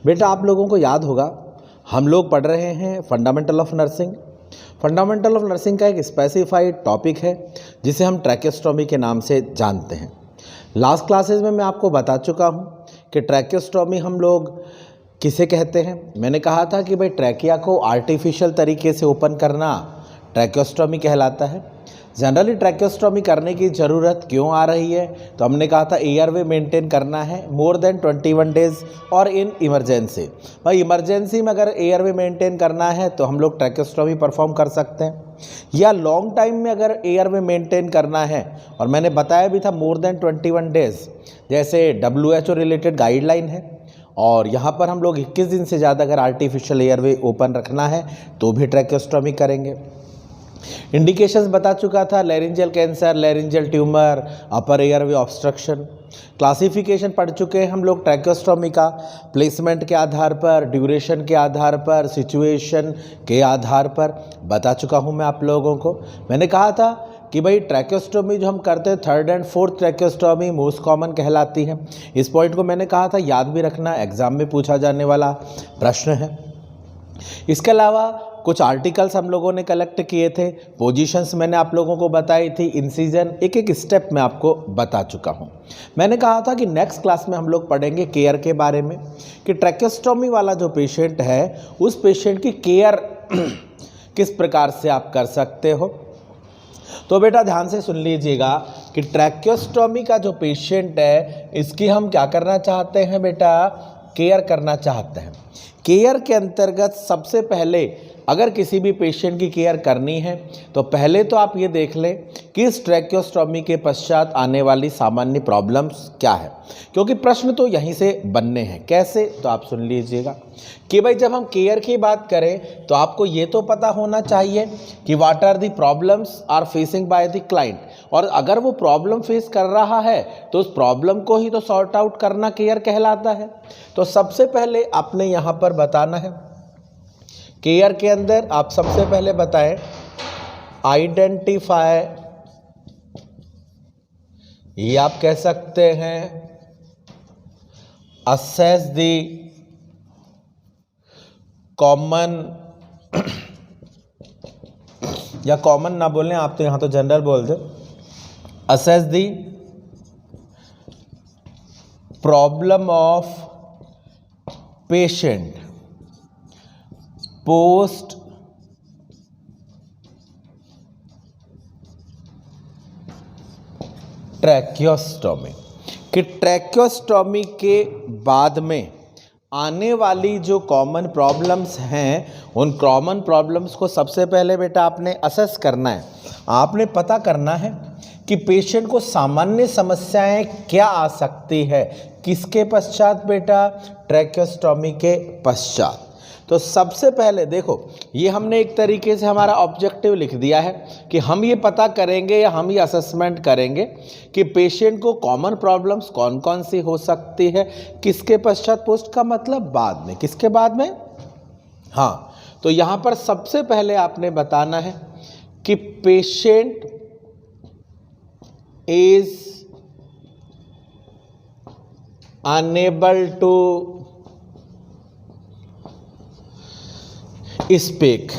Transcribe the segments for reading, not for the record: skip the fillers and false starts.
बेटा आप लोगों को याद होगा हम लोग पढ़ रहे हैं fundamental of nursing. Fundamental of nursing का एक स्पेसिफाइड टॉपिक है जिसे हम ट्रैकेस्टोमी के नाम से जानते हैं। लास्ट क्लासेस में मैं आपको बता चुका हूँ कि ट्रैकेस्टोमी हम लोग किसे कहते हैं। मैंने कहा था कि भाई ट्रैकिया को आर्टिफिशियल तरीके से ओपन करना ट्रैकेस्टोमी कहलाता है। जनरली ट्रैकेस्टोमी करने की ज़रूरत क्यों आ रही है, तो हमने कहा था एयरवे मेंटेन करना है मोर देन 21 डेज़ और इन इमरजेंसी। भाई इमरजेंसी में अगर एयरवे मेंटेन करना है तो हम लोग ट्रैकेस्टोमी परफॉर्म कर सकते हैं, या लॉन्ग टाइम में अगर एयरवे मेंटेन करना है, और मैंने बताया भी था मोर देन 21 डेज़ जैसे WHO रिलेटेड गाइडलाइन है, और यहाँ पर हम लोग 21 दिन से ज़्यादा अगर आर्टिफिशियल एयरवे ओपन रखना है तो भी ट्रैकेस्टोमी करेंगे। इंडिकेशंस बता चुका था, लैरिंजियल कैंसर, लैरिंजियल ट्यूमर, अपर एयरवे ऑब्स्ट्रक्शन। क्लासिफिकेशन पढ़ चुके हैं हम लोग ट्रैकेस्टोमी का, प्लेसमेंट के आधार पर, ड्यूरेशन के आधार पर, सिचुएशन के आधार पर बता चुका हूँ मैं आप लोगों को। मैंने कहा था कि भाई ट्रैकेस्टोमी जो हम करते हैं 3rd and 4th ट्रैकेस्टोमी most common कहलाती है। इस पॉइंट को मैंने कहा था याद भी रखना, एग्जाम में पूछा जाने वाला प्रश्न है। इसके अलावा कुछ आर्टिकल्स हम लोगों ने कलेक्ट किए थे, पोजीशंस मैंने आप लोगों को बताई थी, इंसिजन एक एक स्टेप में आपको बता चुका हूं। मैंने कहा था कि नेक्स्ट क्लास में हम लोग पढ़ेंगे केयर के बारे में, कि ट्रैकेस्टोमी वाला जो पेशेंट है उस पेशेंट की केयर किस प्रकार से आप कर सकते हो। तो बेटा ध्यान से सुन लीजिएगा कि ट्रैकेस्टोमी का जो पेशेंट है इसकी हम क्या करना चाहते हैं बेटा, केयर करना चाहते हैं। केयर के अंतर्गत सबसे पहले अगर किसी भी पेशेंट की केयर करनी है तो पहले तो आप ये देख लें कि इस ट्रैकेस्टोमी के पश्चात आने वाली सामान्य प्रॉब्लम्स क्या है, क्योंकि प्रश्न तो यहीं से बनने हैं। कैसे, तो आप सुन लीजिएगा कि भाई जब हम केयर की बात करें तो आपको ये तो पता होना चाहिए कि what are the problems are facing by the client, और अगर वो प्रॉब्लम फेस कर रहा है तो उस प्रॉब्लम को ही तो सॉर्ट आउट करना केयर कहलाता है। तो सबसे पहले आपने यहाँ पर बताना है, केयर के अंदर आप सबसे पहले बताएं आइडेंटिफाई, ये आप कह सकते हैं असेस दी कॉमन, या कॉमन ना बोलें आप तो यहां तो जनरल बोल दो, assess the problem of patient post tracheostomy, कि ट्रैकियोस्टोमी के बाद में आने वाली जो कॉमन प्रॉब्लम्स हैं उन कॉमन प्रॉब्लम्स को सबसे पहले बेटा आपने असेस करना है। आपने पता करना है कि पेशेंट को सामान्य समस्याएं क्या आ सकती है, किसके पश्चात बेटा, ट्रैकियोस्टोमी के पश्चात। तो सबसे पहले देखो ये हमने एक तरीके से हमारा ऑब्जेक्टिव लिख दिया है कि हम ये पता करेंगे या हम ये असेसमेंट करेंगे कि पेशेंट को कॉमन प्रॉब्लम्स कौन कौन सी हो सकती है, किसके पश्चात, पोस्ट का मतलब बाद में, किसके बाद में। हाँ, तो यहाँ पर सबसे पहले आपने बताना है कि patient is unable to speak.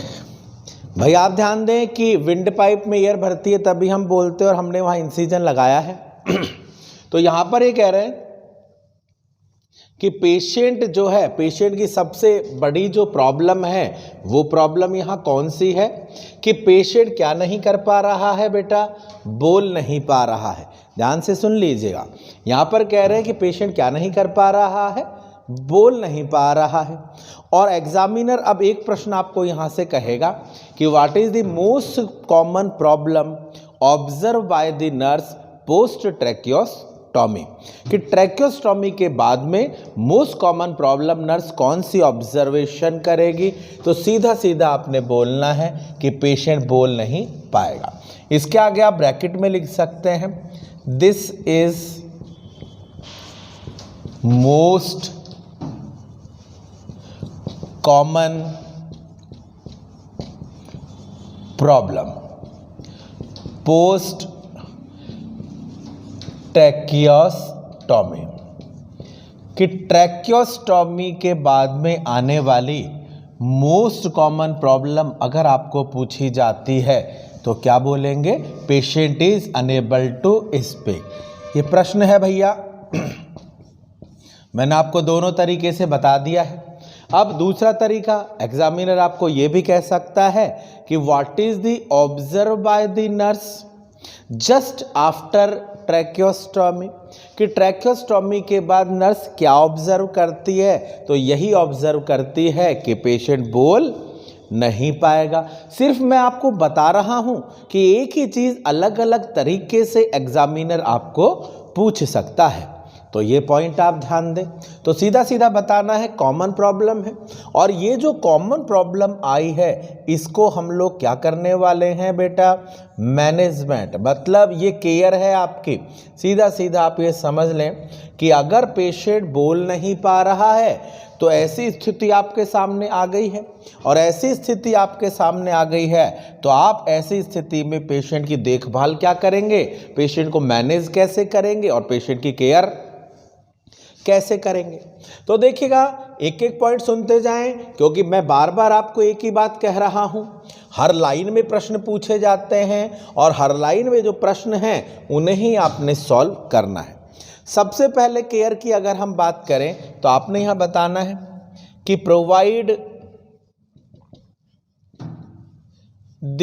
भाई आप ध्यान दें कि विंड पाइप में एयर भरती है तभी हम बोलते हैं, और हमने वहां इंसिजन लगाया है। तो यहां पर ये कह रहे हैं कि पेशेंट जो है, पेशेंट की सबसे बड़ी जो प्रॉब्लम है वो प्रॉब्लम यहां कौन सी है कि पेशेंट क्या नहीं कर पा रहा है बेटा, बोल नहीं पा रहा है। ध्यान से सुन लीजिएगा, यहां पर कह रहे हैं कि पेशेंट क्या नहीं कर पा रहा है, बोल नहीं पा रहा है। और एग्जामिनर अब एक प्रश्न आपको यहां से कहेगा कि what is the most common problem observe by the nurse post tracheostomy, कि ट्रैकियोस्टोमी के बाद में मोस्ट कॉमन प्रॉब्लम नर्स कौन सी ऑब्जर्वेशन करेगी। तो सीधा सीधा आपने बोलना है कि पेशेंट बोल नहीं पाएगा। इसके आगे आप ब्रैकेट में लिख सकते हैं this is most common problem post tracheostomy, कि ट्रैकियोस्टॉमी के बाद में आने वाली मोस्ट कॉमन प्रॉब्लम अगर आपको पूछी जाती है तो क्या बोलेंगे? Patient is unable to speak. ये प्रश्न है भैया, मैंने आपको दोनों तरीके से बता दिया है। अब दूसरा तरीका, एग्जामिनर आपको ये भी कह सकता है कि what is the observe by the nurse just after tracheostomy, कि ट्रैकियोस्टॉमी के बाद नर्स क्या ऑब्जर्व करती है? तो यही ऑब्जर्व करती है कि पेशेंट बोल नहीं पाएगा। सिर्फ मैं आपको बता रहा हूं कि एक ही चीज़ अलग अलग तरीके से एग्जामिनर आपको पूछ सकता है, तो ये पॉइंट आप ध्यान दें। तो सीधा सीधा बताना है कॉमन प्रॉब्लम है, और ये जो कॉमन प्रॉब्लम आई है इसको हम लोग क्या करने वाले हैं बेटा? मैनेजमेंट, मतलब ये केयर है आपकी। सीधा सीधा आप ये समझ लें कि अगर पेशेंट बोल नहीं पा रहा है तो ऐसी स्थिति आपके सामने आ गई है, और ऐसी स्थिति आपके सामने आ गई है तो आप ऐसी स्थिति में पेशेंट की देखभाल क्या करेंगे, पेशेंट को मैनेज कैसे करेंगे और पेशेंट की केयर कैसे करेंगे। तो देखिएगा, एक एक पॉइंट सुनते जाएं, क्योंकि मैं बार बार आपको एक ही बात कह रहा हूं। हर लाइन में प्रश्न पूछे जाते हैं और हर लाइन में जो प्रश्न हैं उन्हें ही आपने सॉल्व करना है। सबसे पहले केयर की अगर हम बात करें तो आपने यहां बताना है कि provide the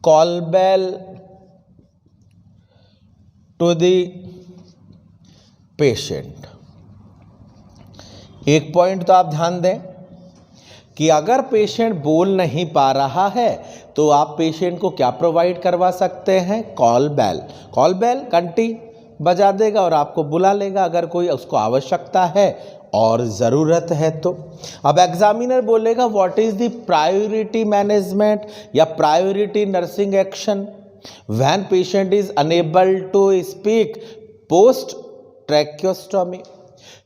call bell to the patient. एक पॉइंट तो आप ध्यान दें कि अगर पेशेंट बोल नहीं पा रहा है तो आप पेशेंट को क्या प्रोवाइड करवा सकते हैं? Call bell. कॉल बेल घंटी बजा देगा और आपको बुला लेगा अगर कोई उसको आवश्यकता है और ज़रूरत है तो। अब एग्जामिनर बोलेगा what is the priority management या priority nursing action when patient is unable to speak post tracheostomy,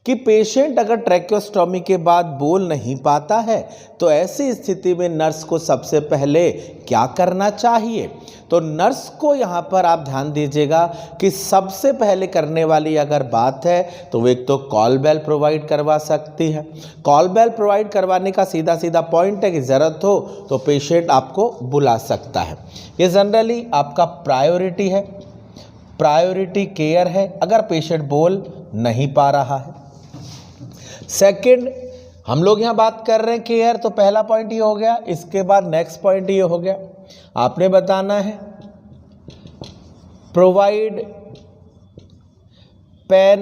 कि पेशेंट अगर ट्रैकियोस्टॉमी के बाद बोल नहीं पाता है तो ऐसी स्थिति में नर्स को सबसे पहले क्या करना चाहिए? तो नर्स को यहाँ पर आप ध्यान दीजिएगा कि सबसे पहले करने वाली अगर बात है तो वो एक तो कॉल बेल प्रोवाइड करवा सकती है। कॉल बेल प्रोवाइड करवाने का सीधा सीधा पॉइंट है कि ज़रूरत हो तो पेशेंट आपको बुला सकता है। ये जनरली आपका प्रायोरिटी है, प्रायोरिटी केयर है अगर पेशेंट बोल नहीं पा रहा है। सेकंड, हम लोग यहाँ बात कर रहे हैं केयर, तो पहला पॉइंट ये हो गया। इसके बाद नेक्स्ट पॉइंट ये हो गया, आपने बताना है प्रोवाइड पेन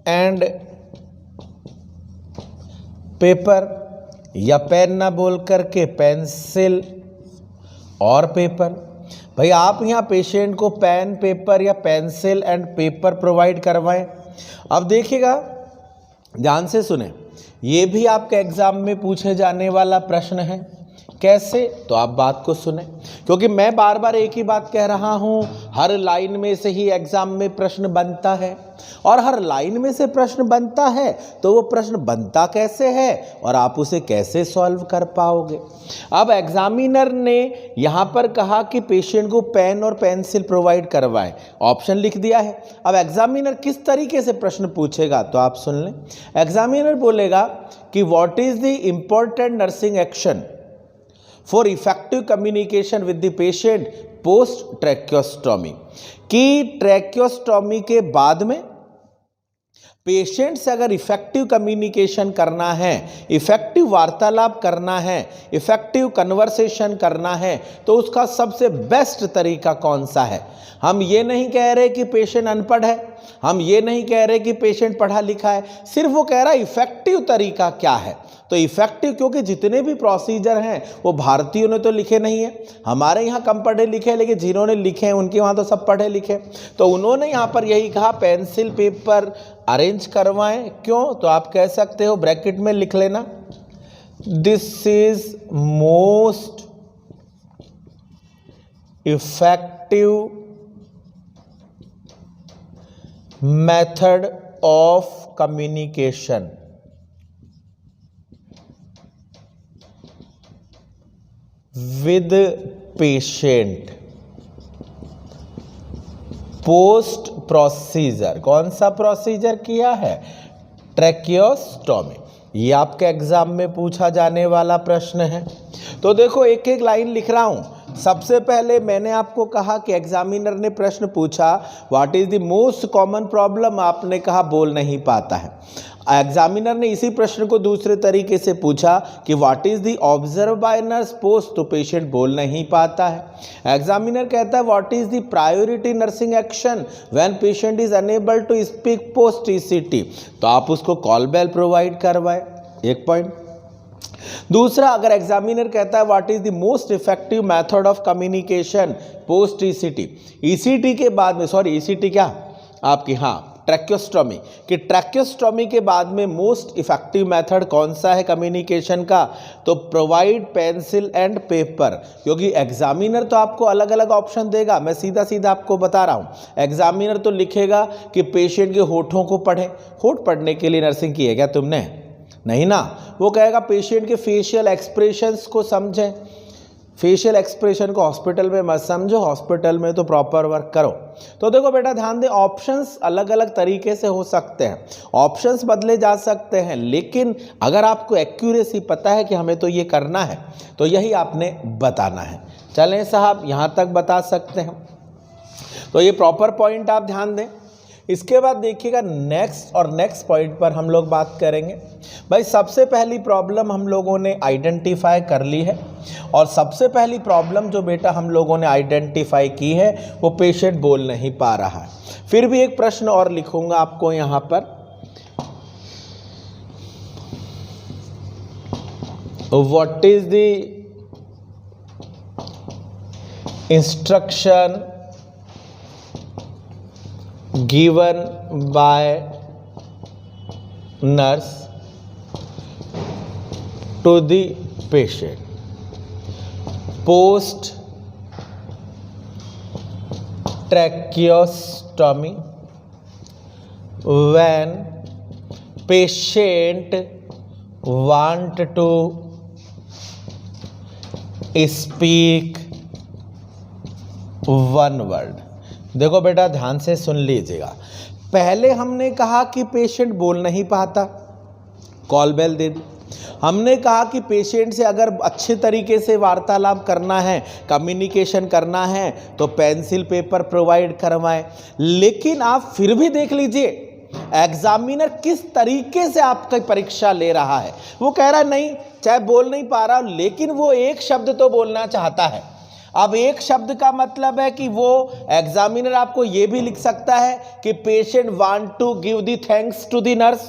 एंड पेपर, या पेन ना बोल करके पेंसिल और पेपर। भाई आप यहाँ पेशेंट को पेन पेपर या पेंसिल एंड पेपर प्रोवाइड करवाएं। अब देखिएगा, ध्यान से सुने, ये भी आपके एग्जाम में पूछे जाने वाला प्रश्न है। कैसे? तो आप बात को सुने, क्योंकि मैं बार बार एक ही बात कह रहा हूँ, हर लाइन में से ही एग्जाम में प्रश्न बनता है, और हर लाइन में से प्रश्न बनता है तो वो प्रश्न बनता कैसे है और आप उसे कैसे सॉल्व कर पाओगे। अब एग्जामिनर ने यहाँ पर कहा कि पेशेंट को पेन और पेंसिल प्रोवाइड करवाएं, ऑप्शन लिख दिया है। अब एग्जामिनर किस तरीके से प्रश्न पूछेगा तो आप सुन लें। एग्जामिनर बोलेगा कि what is the important nursing action for effective communication with the patient post tracheostomy, कि ट्रैकियोस्टॉमी के बाद में पेशेंट से अगर इफेक्टिव कम्युनिकेशन करना है, इफेक्टिव वार्तालाप करना है, इफेक्टिव कन्वर्सेशन करना है तो उसका सबसे बेस्ट तरीका कौन सा है। हम ये नहीं कह रहे कि पेशेंट अनपढ़ है, हम ये नहीं कह रहे कि पेशेंट पढ़ा लिखा है, सिर्फ वो कह रहा है इफेक्टिव तरीका क्या है। तो इफेक्टिव, क्योंकि जितने भी प्रोसीजर हैं वो भारतीयों ने तो लिखे नहीं है, हमारे यहाँ कम पढ़े लिखे हैं, लेकिन जिन्होंने लिखे हैं उनके वहाँ तो सब पढ़े लिखे। तो उन्होंने यहाँ पर यही कहा पेंसिल पेपर अरेंज करवाएं। क्यों? तो आप कह सकते हो, ब्रैकेट में लिख लेना, this is most effective method of communication with patient post procedure, कौन सा प्रोसीजर किया है? ट्रैकियोस्टोमी। ये आपके एग्जाम में पूछा जाने वाला प्रश्न है। तो देखो एक एक लाइन लिख रहा हूं। सबसे पहले मैंने आपको कहा कि एग्जामिनर ने प्रश्न पूछा what is the most common problem, आपने कहा बोल नहीं पाता है। एग्जामिनर ने इसी प्रश्न को दूसरे तरीके से पूछा कि what is the observe by nurse post, तो पेशेंट बोल नहीं पाता है। एग्जामिनर कहता है what is the priority nursing action when patient is unable to speak post ECT, तो आप उसको कॉल बेल प्रोवाइड करवाए, एक पॉइंट। दूसरा, अगर एग्जामिनर कहता है what is the most effective method of communication post ECT, ECT के बाद में, सॉरी ईसीटी क्या आपकी, हाँ ट्रैकियोस्टोमी, कि ट्रैकियोस्टोमी के बाद में मोस्ट इफेक्टिव मेथड कौन सा है कम्युनिकेशन का, तो प्रोवाइड पेंसिल एंड पेपर। क्योंकि एग्जामिनर तो आपको अलग अलग ऑप्शन देगा, मैं सीधा सीधा आपको बता रहा हूँ। एग्जामिनर तो लिखेगा कि पेशेंट के होठों को पढ़े, होठ पढ़ने के लिए नर्सिंग की है क्या तुमने? नहीं ना। वो कहेगा पेशेंट के फेशियल एक्सप्रेशंस को समझें, फेशियल एक्सप्रेशन को हॉस्पिटल में मत समझो, हॉस्पिटल में तो प्रॉपर वर्क करो। तो देखो बेटा ध्यान दे, ऑप्शंस अलग अलग तरीके से हो सकते हैं, ऑप्शंस बदले जा सकते हैं, लेकिन अगर आपको एक्यूरेसी पता है कि हमें तो ये करना है, तो यही आपने बताना है। चलें साहब, यहाँ तक बता सकते हैं। तो ये प्रॉपर पॉइंट आप ध्यान दें। इसके बाद देखिएगा नेक्स्ट पॉइंट पर हम लोग बात करेंगे। भाई सबसे पहली प्रॉब्लम हम लोगों ने आइडेंटिफाई कर ली है, और सबसे पहली प्रॉब्लम जो बेटा हम लोगों ने आइडेंटिफाई की है वो पेशेंट बोल नहीं पा रहा है। फिर भी एक प्रश्न और लिखूंगा आपको यहाँ पर, what is the instruction given by nurse to the patient post tracheostomy when patient want to speak one word। देखो बेटा ध्यान से सुन लीजिएगा। पहले हमने कहा कि पेशेंट बोल नहीं पाता, कॉल बेल दे दी। हमने कहा कि पेशेंट से अगर अच्छे तरीके से वार्तालाप करना है, कम्युनिकेशन करना है, तो पेंसिल पेपर प्रोवाइड करवाएं। लेकिन आप फिर भी देख लीजिए एग्जामिनर किस तरीके से आपकी परीक्षा ले रहा है। वो कह रहा है नहीं, चाहे बोल नहीं पा रहा, लेकिन वो एक शब्द तो बोलना चाहता है। अब एक शब्द का मतलब है कि वो एग्जामिनर आपको ये भी लिख सकता है कि patient want to give the thanks to the nurse.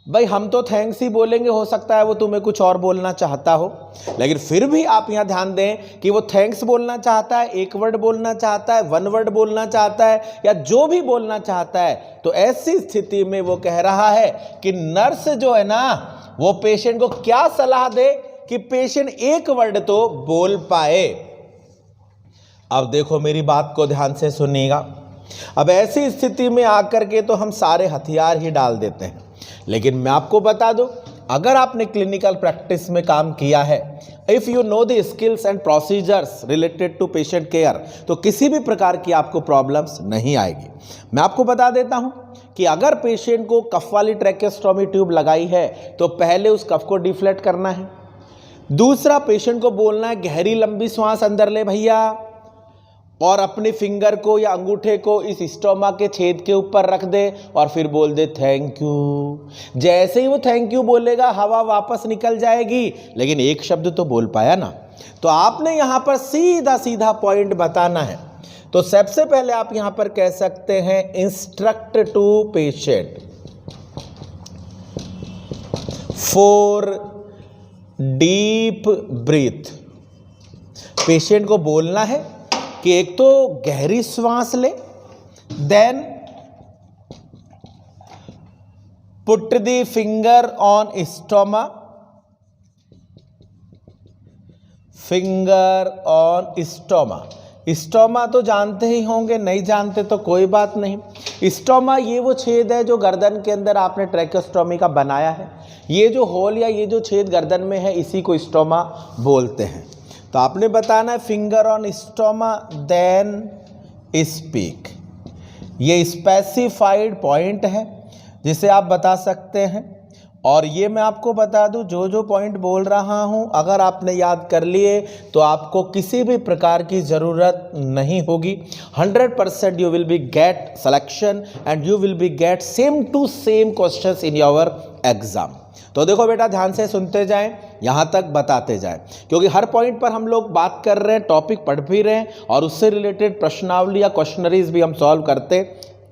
भाई हम तो थैंक्स ही बोलेंगे, हो सकता है वो तुम्हें कुछ और बोलना चाहता हो, लेकिन फिर भी आप यहाँ ध्यान दें कि वो थैंक्स बोलना चाहता है, एक वर्ड बोलना चाहता है, वन वर्ड बोलना चाहता है, या जो भी बोलना चाहता है। तो ऐसी स्थिति में वो कह रहा है कि नर्स जो है ना, वो पेशेंट को क्या सलाह दे कि पेशेंट एक वर्ड तो बोल पाए। अब देखो मेरी बात को ध्यान से सुनिएगा। अब ऐसी स्थिति में आकर के तो हम सारे हथियार ही डाल देते हैं, लेकिन मैं आपको बता दूं, अगर आपने क्लिनिकल प्रैक्टिस में काम किया है, if you know the skills and procedures related to patient care, तो किसी भी प्रकार की आपको प्रॉब्लम्स नहीं आएगी। मैं आपको बता देता हूं कि अगर पेशेंट को कफ वाली ट्रैकेस्टोमी ट्यूब लगाई है तो पहले उस कफ को डिफ्लेक्ट करना है। दूसरा, पेशेंट को बोलना है गहरी लंबी सांस अंदर ले भैया, और अपने फिंगर को या अंगूठे को इस स्टोमा के छेद के ऊपर रख दे और फिर बोल दे थैंक यू। जैसे ही वो थैंक यू बोलेगा हवा वापस निकल जाएगी, लेकिन एक शब्द तो बोल पाया ना। तो आपने यहाँ पर सीधा सीधा पॉइंट बताना है। तो सबसे पहले आप यहाँ पर कह सकते हैं instruct to patient for deep breath. Patient को बोलना है कि एक तो गहरी श्वास ले, then put the finger on stoma, finger on stoma. Stoma तो जानते ही होंगे, नहीं जानते तो कोई बात नहीं। स्टोमा ये वो छेद है जो गर्दन के अंदर आपने ट्रैकेस्टोमी का बनाया है। ये जो होल या ये जो छेद गर्दन में है, इसी को स्टोमा बोलते हैं। तो आपने बताना है finger on stoma then speak. ये स्पेसिफाइड पॉइंट है जिसे आप बता सकते हैं। और ये मैं आपको बता दूं, जो पॉइंट बोल रहा हूं अगर आपने याद कर लिए तो आपको किसी भी प्रकार की ज़रूरत नहीं होगी। 100% you will be get selection and you will be get same to same questions in your exam. तो देखो बेटा, ध्यान से सुनते जाएं, यहाँ तक बताते जाएं, क्योंकि हर पॉइंट पर हम लोग बात कर रहे हैं, टॉपिक पढ़ भी रहे हैं और उससे रिलेटेड प्रश्नावली या क्वेश्चनरीज भी हम सॉल्व करते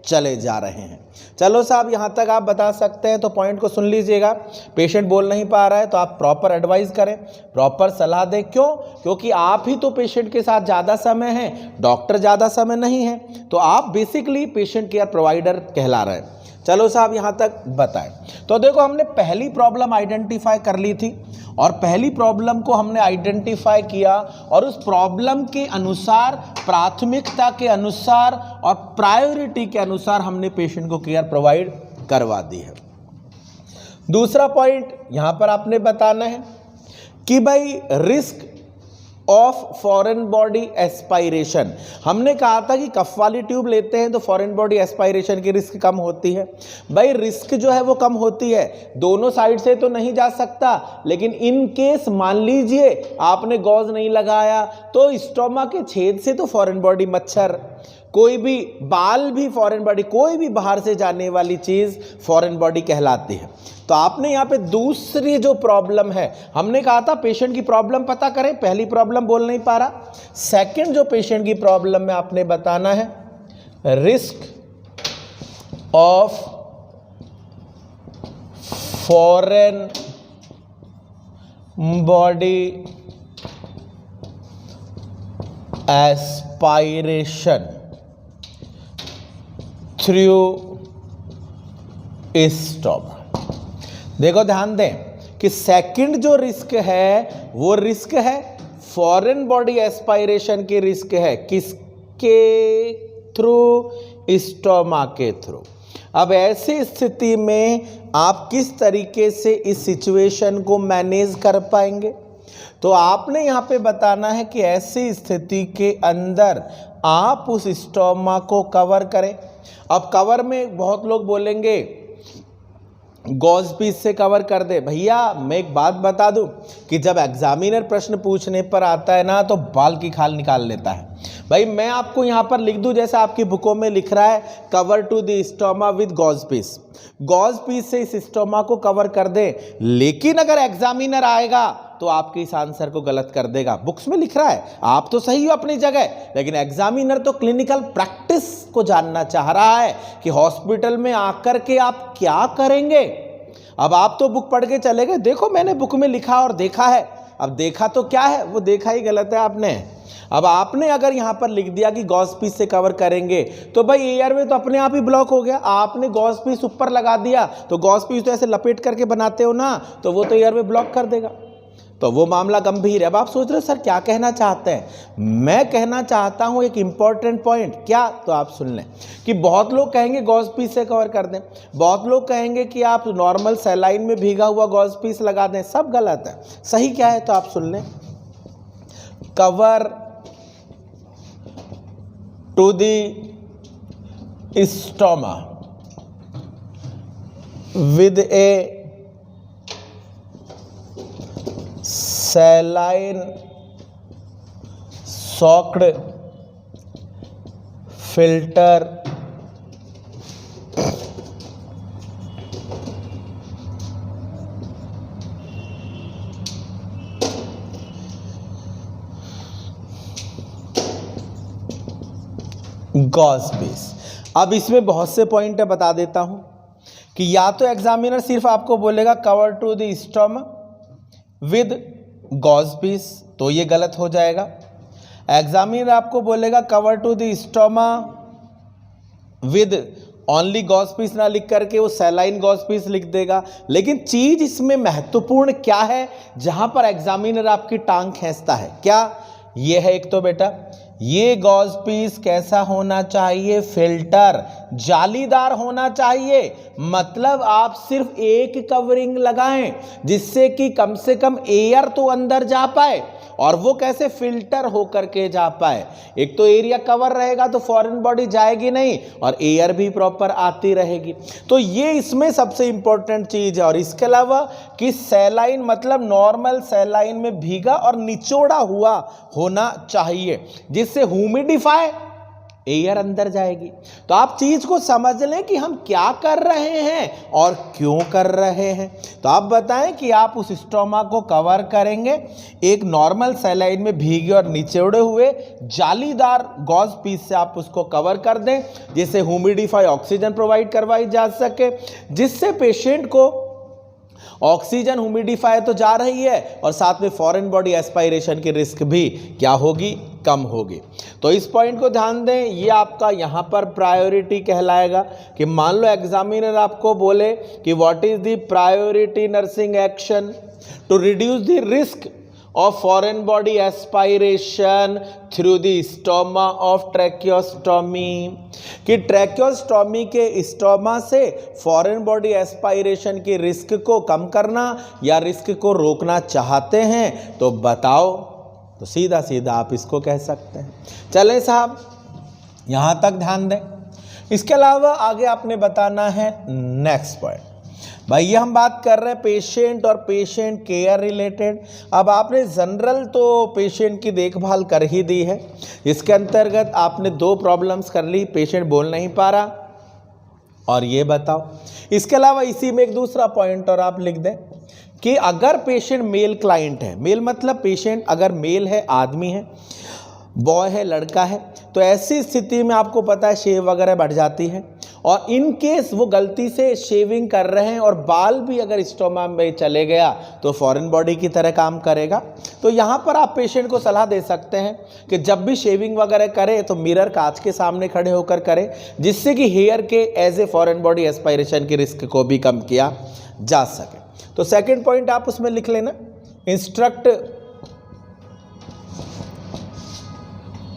चले जा रहे हैं। चलो साहब, यहाँ तक आप बता सकते हैं तो पॉइंट को सुन लीजिएगा। पेशेंट बोल नहीं पा रहा है तो आप प्रॉपर एडवाइस करें, प्रॉपर सलाह दें। क्यों? क्योंकि आप ही तो पेशेंट के साथ ज़्यादा समय हैं, डॉक्टर ज़्यादा समय नहीं है, तो आप बेसिकली पेशेंट केयर प्रोवाइडर कहला रहे हैं। चलो साहब, यहाँ तक बताएं। तो देखो, हमने पहली प्रॉब्लम आइडेंटिफाई कर ली थी और पहली प्रॉब्लम को हमने आइडेंटिफाई किया और उस प्रॉब्लम के अनुसार, प्राथमिकता के अनुसार और प्रायोरिटी के अनुसार हमने पेशेंट को केयर प्रोवाइड करवा दी है। दूसरा पॉइंट यहाँ पर आपने बताना है कि भाई risk of foreign body aspiration. हमने कहा था कि कफ वाली ट्यूब लेते हैं तो फॉरेन बॉडी एस्पायरेशन की रिस्क कम होती है। भाई रिस्क जो है वो कम होती है, दोनों साइड से तो नहीं जा सकता, लेकिन इन केस मान लीजिए आपने गॉज नहीं लगाया तो स्टोमक के छेद से तो फॉरेन बॉडी मच्छर, कोई भी बाल भी फॉरेन बॉडी, कोई भी बाहर से जाने वाली चीज़ फॉरेन बॉडी कहलाती है। तो आपने यहाँ पे दूसरी जो प्रॉब्लम है, हमने कहा था पेशेंट की प्रॉब्लम पता करें, पहली प्रॉब्लम बोल नहीं पा रहा। सेकंड जो पेशेंट की प्रॉब्लम में आपने बताना है risk of foreign body aspiration through stomach. देखो ध्यान दें कि सेकंड जो रिस्क है वो रिस्क है फॉरेन बॉडी एस्पायरेशन की रिस्क है, किसके थ्रू? स्टोमा के थ्रू। अब ऐसी स्थिति में आप किस तरीके से इस सिचुएशन को मैनेज कर पाएंगे? तो आपने यहाँ पे बताना है कि ऐसी स्थिति के अंदर आप उस स्टोमा को कवर करें। अब कवर में बहुत लोग बोलेंगे गॉज पीस से कवर कर दे। भैया मैं एक बात बता दूं कि जब एग्जामिनर प्रश्न पूछने पर आता है ना तो बाल की खाल निकाल लेता है। भाई मैं आपको यहाँ पर लिख दूं जैसा आपकी बुकों में लिख रहा है cover to the stoma with gauze piece, gauze piece से इस स्टोमा को कवर कर दे, लेकिन अगर एग्जामिनर आएगा तो आपके इस आंसर को गलत कर देगा। बुक्स में लिख रहा है, आप तो सही हो अपनी जगह, लेकिन एग्जामिनर तो क्लिनिकल प्रैक्टिस को जानना चाह रहा है कि हॉस्पिटल में आकर के आप क्या करेंगे। अब आप तो बुक पढ़ के चले गए, देखो मैंने बुक में लिखा और देखा है, अब देखा तो क्या है, वो देखा ही गलत है आपने। अब आपने अगर यहाँ पर लिख दिया कि गॉज पीस से कवर करेंगे तो भाई एयरवे तो अपने आप ही ब्लॉक हो गया। आपने गॉज पीस ऊपर लगा दिया तो गॉज पीस तो ऐसे लपेट करके बनाते हो ना, तो वो तो एयरवे ब्लॉक कर देगा, तो वो मामला गंभीर है। अब आप सोच रहे हो सर क्या कहना चाहते हैं? मैं कहना चाहता हूं एक इंपॉर्टेंट पॉइंट। क्या? तो आप सुन लें कि बहुत लोग कहेंगे गॉज पीस से कवर कर दें, बहुत लोग कहेंगे कि आप नॉर्मल सैलाइन में भीगा हुआ गॉज पीस लगा दें, सब गलत है। सही क्या है? तो आप सुन लें, cover to the stoma with a saline soaked filter gauze piece. अब इसमें बहुत से पॉइंट है, बता देता हूं कि या तो एग्जामिनर सिर्फ आपको बोलेगा cover to the stoma with gauze piece, तो ये गलत हो जाएगा। एग्जामिनर आपको बोलेगा cover to the stoma with only gauze piece ना लिख करके वो सैलाइन गॉज पीस लिख देगा। लेकिन चीज इसमें महत्वपूर्ण क्या है जहां पर एग्जामिनर आपकी टांग खींचता है? क्या ये है? एक तो बेटा ये गॉज पीस कैसा होना चाहिए? फिल्टर, जालीदार होना चाहिए। मतलब आप सिर्फ एक कवरिंग लगाएं जिससे कि कम से कम एयर तो अंदर जा पाए, और वो कैसे? फिल्टर होकर के जा पाए। एक तो एरिया कवर रहेगा तो फॉरेन बॉडी जाएगी नहीं, और एयर भी प्रॉपर आती रहेगी। तो ये इसमें सबसे इंपॉर्टेंट चीज है। और इसके अलावा कि सैलाइन मतलब नॉर्मल सैलाइन में भीगा और निचोड़ा हुआ होना चाहिए, जिससे ह्यूमिडिफाई एयर अंदर जाएगी। तो आप चीज को समझ लें कि हम क्या कर रहे हैं और क्यों कर रहे हैं। तो आप बताएं कि आप उस स्टोमा को कवर करेंगे एक नॉर्मल सैलाइन में भीगे और निचोड़े हुए जालीदार गॉज पीस से आप उसको कवर कर दें, जिससे ह्यूमिडिफाई ऑक्सीजन प्रोवाइड करवाई जा सके, जिससे पेशेंट को ऑक्सीजन ह्यूमिडिफाई तो जा रही है और साथ में फॉरेन बॉडी एस्पायरेशन की रिस्क भी क्या होगी? कम होगी। तो इस पॉइंट को ध्यान दें, ये आपका यहाँ पर प्रायोरिटी कहलाएगा। कि मान लो एग्जामिनर आपको बोले कि what is the priority nursing action to reduce the risk of foreign body aspiration through the stoma of tracheostomy, कि ट्रैकियोस्टोमी के स्टोमा से फॉरेन बॉडी एस्पायरेशन की रिस्क को कम करना या रिस्क को रोकना चाहते हैं तो बताओ। तो सीधा सीधा आप इसको कह सकते हैं। चलें साहब, यहाँ तक ध्यान दें। इसके अलावा आगे आपने बताना है नेक्स्ट पॉइंट। भाई ये हम बात कर रहे हैं पेशेंट और पेशेंट केयर रिलेटेड। अब आपने जनरल तो पेशेंट की देखभाल कर ही दी है। इसके अंतर्गत आपने 2 प्रॉब्लम्स कर ली, पेशेंट बोल नहीं पा रहा और ये बताओ। इसके अलावा इसी में एक दूसरा पॉइंट और आप लिख दें कि अगर पेशेंट मेल क्लाइंट है, मेल मतलब पेशेंट अगर मेल है, आदमी है, बॉय है, लड़का है, तो ऐसी स्थिति में आपको पता है शेव वगैरह बढ़ जाती है। और इन केस वो गलती से शेविंग कर रहे हैं और बाल भी अगर स्टोमा में चले गया तो फॉरेन बॉडी की तरह काम करेगा। तो यहाँ पर आप पेशेंट को सलाह दे सकते हैं कि जब भी शेविंग वगैरह करे तो मिरर कांच के सामने खड़े होकर करे, जिससे कि हेयर के as a foreign body aspiration की रिस्क को भी कम किया जा सके। तो सेकेंड पॉइंट आप उसमें लिख लेना, instruct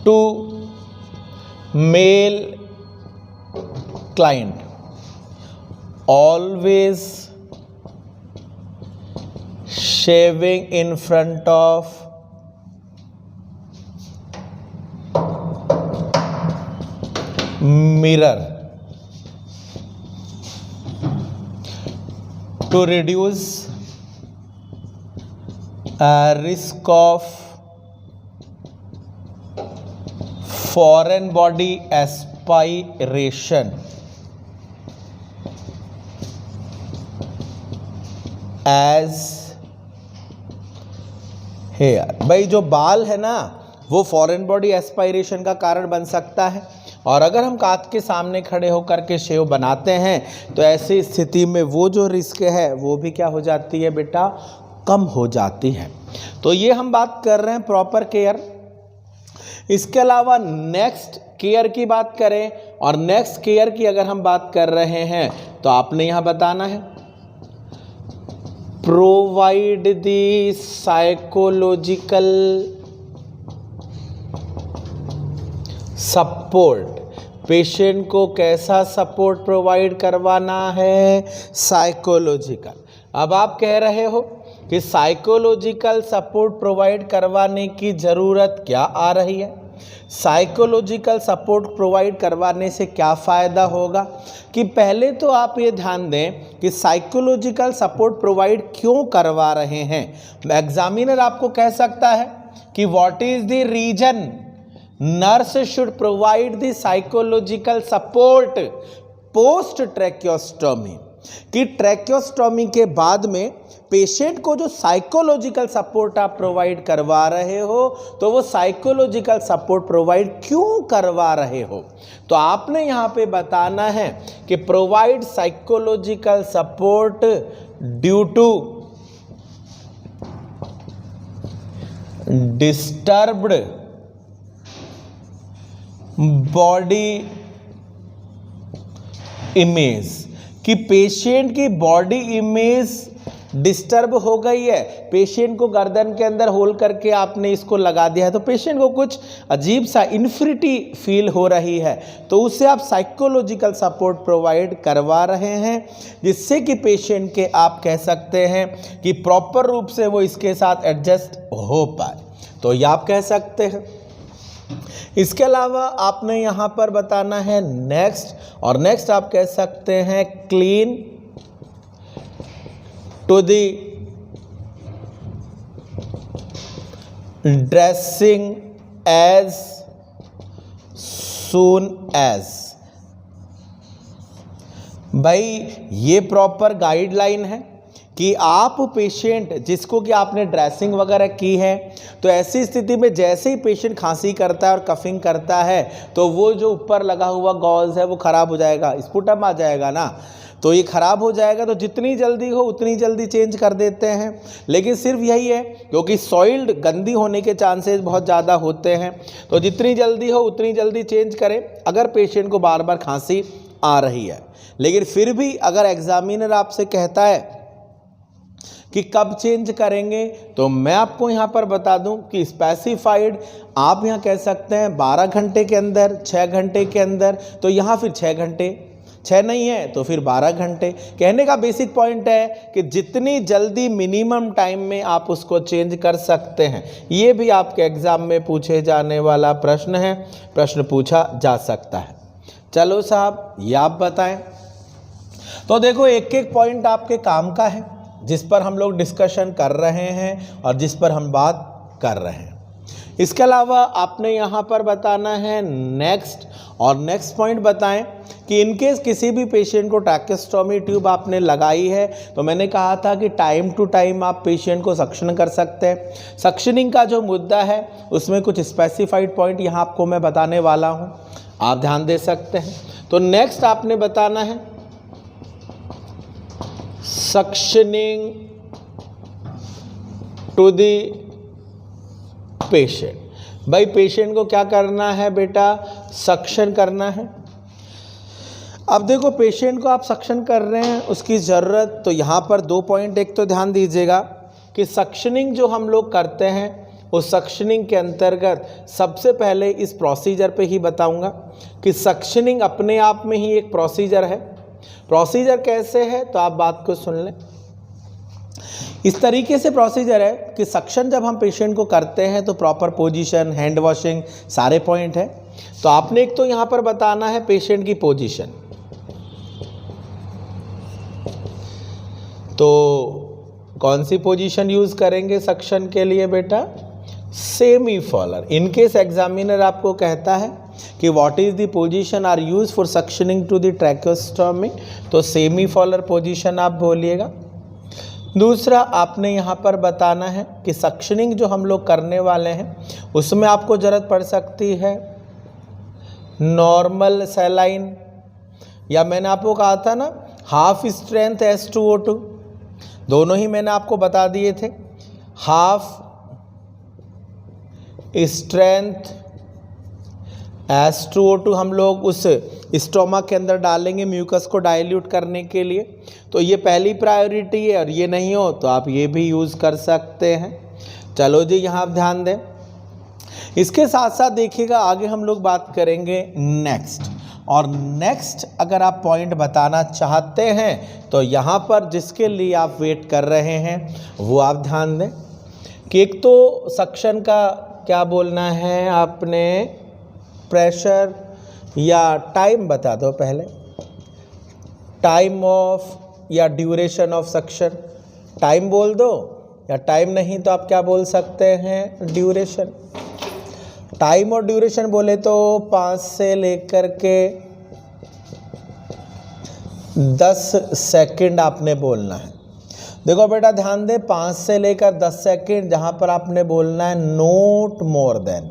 to male client always shaving in front of mirror to reduce risk of foreign body aspiration as hair. भाई जो बाल है ना वो फॉरेन बॉडी एस्पायरेशन का कारण बन सकता है, और अगर हम कांच के सामने खड़े होकर के शेव बनाते हैं तो ऐसी स्थिति में वो जो रिस्क है वो भी क्या हो जाती है बेटा? कम हो जाती है। तो ये हम बात कर रहे हैं प्रॉपर केयर। इसके अलावा नेक्स्ट केयर की बात करें, और नेक्स्ट केयर की अगर हम बात कर रहे हैं तो आपने यहाँ बताना है provide the psychological support. Patient को कैसा सपोर्ट प्रोवाइड करवाना है? साइकोलॉजिकल। अब आप कह रहे हो कि साइकोलॉजिकल सपोर्ट प्रोवाइड करवाने की ज़रूरत क्या आ रही है? साइकोलॉजिकल सपोर्ट प्रोवाइड करवाने से क्या फ़ायदा होगा? कि पहले तो आप ये ध्यान दें कि साइकोलॉजिकल सपोर्ट प्रोवाइड क्यों करवा रहे हैं। एग्जामिनर आपको कह सकता है कि what is the reason nurse should provide the psychological support post tracheostomy, कि ट्रैकियोस्टोमी के बाद में पेशेंट को जो साइकोलॉजिकल सपोर्ट आप प्रोवाइड करवा रहे हो तो वो साइकोलॉजिकल सपोर्ट प्रोवाइड क्यों करवा रहे हो? तो आपने यहाँ पे बताना है कि provide psychological support due to disturbed body image, कि पेशेंट की बॉडी इमेज डिस्टर्ब हो गई है, पेशेंट को गर्दन के अंदर होल करके आपने इसको लगा दिया है, तो पेशेंट को कुछ अजीब सा इन्फिनिटी फील हो रही है, तो उससे आप साइकोलॉजिकल सपोर्ट प्रोवाइड करवा रहे हैं, जिससे कि पेशेंट के आप कह सकते हैं कि प्रॉपर रूप से वो इसके साथ एडजस्ट हो पाए, तो ये आप कह सकते हैं। इसके अलावा आपने यहाँ पर बताना है नेक्स्ट, और नेक्स्ट आप कह सकते हैं clean to the dressing as soon as. भाई ये प्रॉपर गाइडलाइन है कि आप पेशेंट जिसको कि आपने ड्रेसिंग वगैरह की है, तो ऐसी स्थिति में जैसे ही पेशेंट खांसी करता है और कफिंग करता है, तो वो जो ऊपर लगा हुआ गॉल्स है वो ख़राब हो जाएगा, स्पुटम आ जाएगा ना, तो ये ख़राब हो जाएगा, तो जितनी जल्दी हो उतनी जल्दी चेंज कर देते हैं। लेकिन सिर्फ यही है, क्योंकि सॉइल्ड गंदी होने के चांसेस बहुत ज़्यादा होते हैं, तो जितनी जल्दी हो उतनी जल्दी चेंज करें अगर पेशेंट को बार बार खांसी आ रही है। लेकिन फिर भी अगर एग्जामिनर आपसे कहता है कि कब चेंज करेंगे, तो मैं आपको यहाँ पर बता दूं कि स्पेसिफाइड आप यहाँ कह सकते हैं 12 घंटे के अंदर, 6 घंटे के अंदर, तो यहाँ फिर 6 घंटे, 6 नहीं है तो फिर 12 घंटे। कहने का बेसिक पॉइंट है कि जितनी जल्दी मिनिमम टाइम में आप उसको चेंज कर सकते हैं। ये भी आपके एग्ज़ाम में पूछे जाने वाला प्रश्न है, प्रश्न पूछा जा सकता है। चलो साहब ये आप बताएं। तो देखो एक एक पॉइंट आपके काम का है जिस पर हम लोग डिस्कशन कर रहे हैं और जिस पर हम बात कर रहे हैं। इसके अलावा आपने यहाँ पर बताना है नेक्स्ट, और नेक्स्ट पॉइंट बताएं कि इनकेस किसी भी पेशेंट को ट्रैकेस्टोमी ट्यूब आपने लगाई है, तो मैंने कहा था कि टाइम टू टाइम आप पेशेंट को सक्शन कर सकते हैं। सक्शनिंग का जो मुद्दा है उसमें कुछ स्पेसिफाइड पॉइंट यहाँ आपको मैं बताने वाला हूँ, आप ध्यान दे सकते हैं। तो नेक्स्ट आपने बताना है सक्शनिंग टू द पेशेंट। भाई पेशेंट को क्या करना है बेटा, सक्शन करना है। अब देखो पेशेंट को आप सक्शन कर रहे हैं, उसकी ज़रूरत, तो यहाँ पर 2 पॉइंट एक तो ध्यान दीजिएगा कि सक्शनिंग जो हम लोग करते हैं उस सक्शनिंग के अंतर्गत सबसे पहले इस प्रोसीजर पे ही बताऊंगा कि सक्शनिंग अपने आप में ही एक प्रोसीजर है। प्रोसीजर कैसे है तो आप बात को सुन लें। इस तरीके से प्रोसीजर है कि सक्शन जब हम पेशेंट को करते हैं तो प्रॉपर पोजीशन, हैंड वॉशिंग, सारे पॉइंट है। तो आपने एक तो यहाँ पर बताना है पेशेंट की पोजीशन। तो कौन सी पोजीशन यूज़ करेंगे सक्शन के लिए बेटा, सेमी फॉलर। इनकेस एग्जामिनर आपको कहता है कि what is the position are use for suctioning to the tracheostomy, तो सेमी फॉलर पोजीशन आप बोलिएगा। दूसरा आपने यहाँ पर बताना है कि सक्शनिंग जो हम लोग करने वाले हैं उसमें आपको ज़रूरत पड़ सकती है नॉर्मल सैलाइन, या मैंने आपको कहा था ना हाफ स्ट्रेंथ H2O2, दोनों ही मैंने आपको बता दिए थे। हाफ स्ट्रेंथ H2O2 हम लोग उस स्टोमक के अंदर डालेंगे म्यूकस को डाइल्यूट करने के लिए, तो ये पहली प्रायोरिटी है, और ये नहीं हो तो आप ये भी यूज़ कर सकते हैं। चलो जी यहाँ आप ध्यान दें। इसके साथ साथ देखिएगा आगे हम लोग बात करेंगे नेक्स्ट, और नेक्स्ट अगर आप पॉइंट बताना चाहते हैं तो यहाँ पर जिसके लिए आप वेट कर रहे हैं वो आप ध्यान दें कि एक तो सक्शन का क्या बोलना है आपने, प्रेशर या टाइम बता दो पहले, टाइम ऑफ या ड्यूरेशन ऑफ सक्शन, टाइम बोल दो, या टाइम नहीं तो आप क्या बोल सकते हैं, ड्यूरेशन। टाइम और ड्यूरेशन बोले तो 5 से लेकर के 10 सेकंड आपने बोलना है। देखो बेटा ध्यान दे, 5 से लेकर 10 सेकंड जहाँ पर आपने बोलना है नोट मोर देन।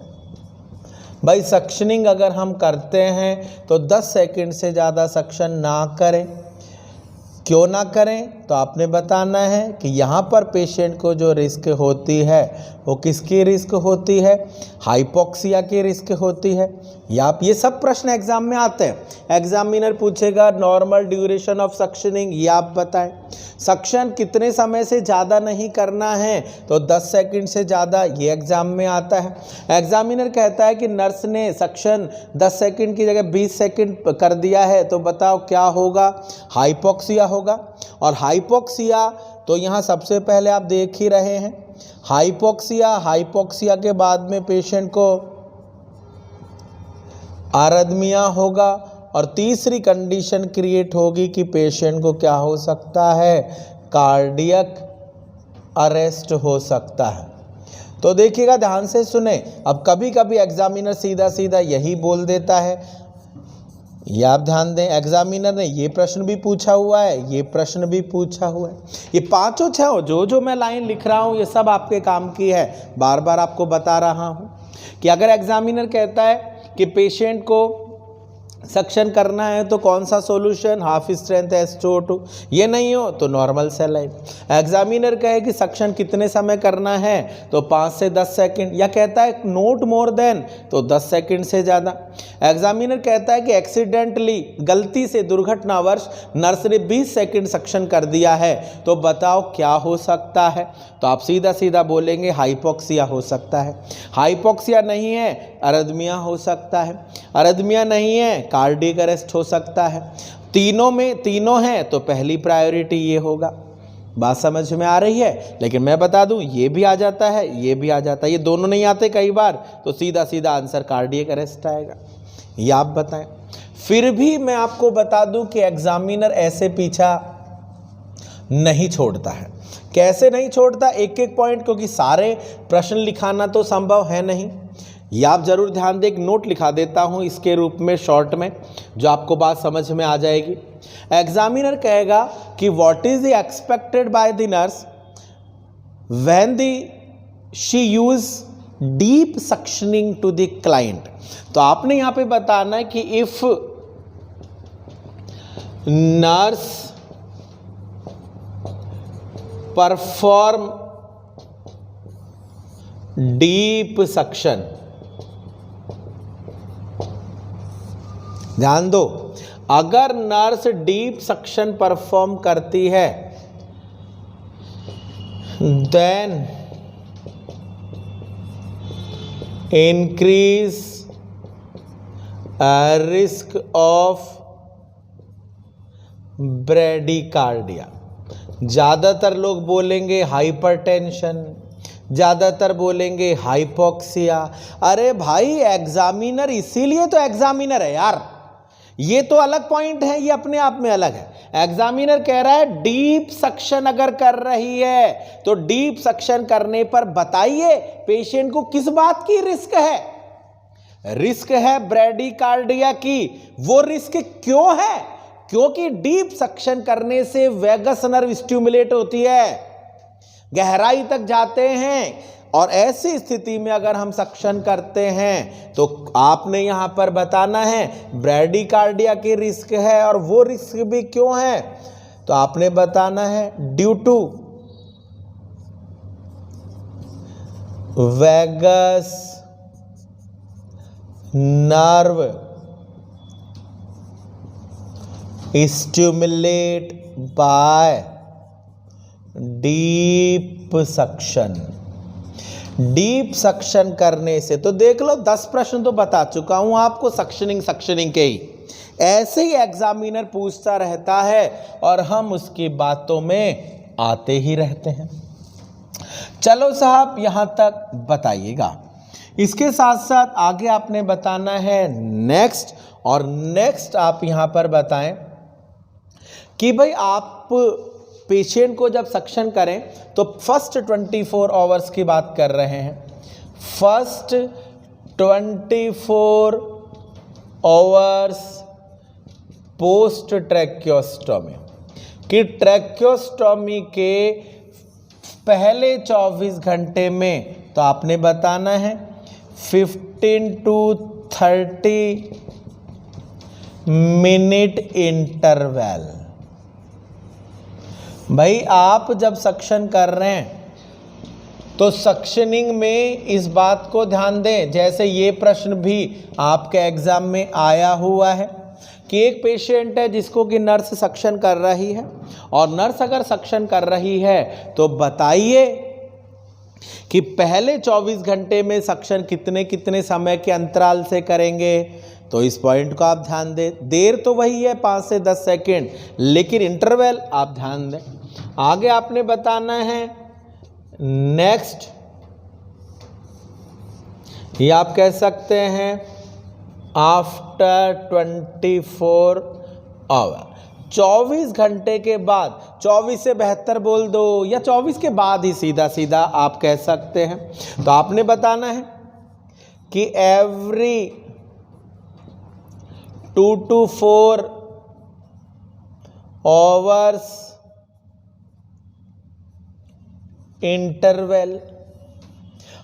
भाई सक्शनिंग अगर हम करते हैं तो 10 सेकंड से ज़्यादा सक्शन ना करें। क्यों ना करें, तो आपने बताना है कि यहाँ पर पेशेंट को जो रिस्क होती है वो किसकी रिस्क होती है, हाइपोक्सिया की रिस्क होती है। या आप ये सब प्रश्न एग्जाम में आते हैं। एग्जामिनर पूछेगा नॉर्मल ड्यूरेशन ऑफ सक्शनिंग, ये आप बताएं। सक्शन कितने समय से ज़्यादा नहीं करना है, तो 10 सेकंड से ज़्यादा, ये एग्जाम में आता है। एग्जामिनर कहता है कि नर्स ने सक्शन 10 सेकंड की जगह 20 सेकंड कर दिया है, तो बताओ क्या होगा, हाइपोक्सिया होगा। और हाइपोक्सिया तो यहाँ सबसे पहले आप देख ही रहे हैं, हाइपोक्सिया के बाद में पेशेंट को आर्रथमिया होगा, और तीसरी कंडीशन क्रिएट होगी कि पेशेंट को क्या हो सकता है, कार्डियक अरेस्ट हो सकता है। तो देखिएगा, ध्यान से सुने। अब कभी कभी एग्जामिनर सीधा सीधा यही बोल देता है, ये आप ध्यान दें, एग्जामिनर ने ये प्रश्न भी पूछा हुआ है, ये प्रश्न भी पूछा हुआ है। ये पांचों छह जो मैं लाइन लिख रहा हूँ ये सब आपके काम की है। बार बार आपको बता रहा हूँ कि अगर एग्जामिनर कहता है कि पेशेंट को सक्शन करना है तो कौन सा सॉल्यूशन, हाफ स्ट्रेंथ H2O2, ये नहीं हो तो नॉर्मल सैलाइन। एग्जामिनर कहे कि सक्शन कितने समय करना है, तो 5 से 10 सेकंड, या कहता है नोट मोर देन, तो 10 सेकंड से ज़्यादा। एग्जामिनर कहता है कि एक्सीडेंटली, गलती से, दुर्घटनावश नर्स ने 20 सेकंड सक्शन कर दिया है, तो बताओ क्या हो सकता है। तो आप सीधा सीधा बोलेंगे हाइपोक्सिया हो सकता है। हाइपोक्सिया नहीं है, अरिथमिया हो सकता है। अरिथमिया नहीं है, कार्डियक अरेस्ट हो सकता है। तीनों हैं तो पहली प्रायोरिटी ये होगा। बात समझ में आ रही है? लेकिन मैं बता दूं, ये भी आ जाता है, ये भी आ जाता है, ये दोनों नहीं आते कई बार, तो सीधा सीधा आंसर कार्डियक अरेस्ट आएगा। ये आप बताएं। फिर भी मैं आपको बता दूं कि एग्जामिनर ऐसे पीछा नहीं छोड़ता है। कैसे नहीं छोड़ता? एक एक पॉइंट, क्योंकि सारे प्रश्न लिखाना तो संभव है नहीं। ये आप जरूर ध्यान दें, एक नोट लिखा देता हूं इसके रूप में शॉर्ट में, जो आपको बात समझ में आ जाएगी। एग्जामिनर कहेगा कि what is the expected by the nurse when she use deep suctioning to the client. तो आपने यहां पे बताना है कि if nurse perform deep suction, ध्यान दो, अगर नर्स डीप सक्शन परफॉर्म करती है then increase risk of bradycardia. ज़्यादातर लोग बोलेंगे हाइपरटेंशन, ज़्यादातर बोलेंगे हाइपोक्सिया। अरे भाई, एग्जामिनर इसीलिए तो एग्जामिनर है यार, ये तो अलग पॉइंट है, ये अपने आप में अलग है। एग्जामिनर कह रहा है डीप सक्शन अगर कर रही है तो डीप सक्शन करने पर बताइए पेशेंट को किस बात की रिस्क है। रिस्क है ब्रेडिकार्डिया की। वो रिस्क क्यों है? क्योंकि डीप सक्शन करने से वैगस नर्व स्टिमुलेट होती है, गहराई तक जाते हैं, और ऐसी स्थिति में अगर हम सक्शन करते हैं तो आपने यहां पर बताना है ब्रेडिकार्डिया की रिस्क है। और वो रिस्क भी क्यों है? तो आपने बताना है due to vagus nerve stimulate by deep suction. Deep suction करने से, तो देख लो 10 प्रश्न तो बता चुका हूं आपको सक्शनिंग के ही। ऐसे ही एग्जामिनर पूछता रहता है और हम उसकी बातों में आते ही रहते हैं। चलो साहब, यहां तक बताइएगा। इसके साथ साथ आगे आपने बताना है नेक्स्ट, और नेक्स्ट आप यहां पर बताएं कि भाई आप पेशेंट को जब सक्शन करें तो फर्स्ट 24 आवर्स की बात कर रहे हैं। फर्स्ट 24 आवर्स पोस्ट ट्रैकियोस्टोमी, कि ट्रैकियोस्टोमी के पहले 24 घंटे में, तो आपने बताना है 15 to 30 मिनट इंटरवल। भाई आप जब सक्शन कर रहे हैं तो सक्शनिंग में इस बात को ध्यान दें, जैसे ये प्रश्न भी आपके एग्जाम में आया हुआ है कि एक पेशेंट है जिसको कि नर्स सक्शन कर रही है, और नर्स अगर सक्शन कर रही है तो बताइए कि पहले 24 घंटे में सक्शन कितने कितने समय के अंतराल से करेंगे। तो इस पॉइंट को आप ध्यान दें। देर तो वही है 5 से 10 सेकेंड, लेकिन इंटरवल आप ध्यान दें। आगे आपने बताना है नेक्स्ट, ये आप कह सकते हैं आफ्टर 24 आवर, 24 घंटे के बाद, 24 से 72 बोल दो या 24 के बाद ही सीधा सीधा आप कह सकते हैं। तो आपने बताना है कि एवरी 2 to 4 आवर्स इंटरवल,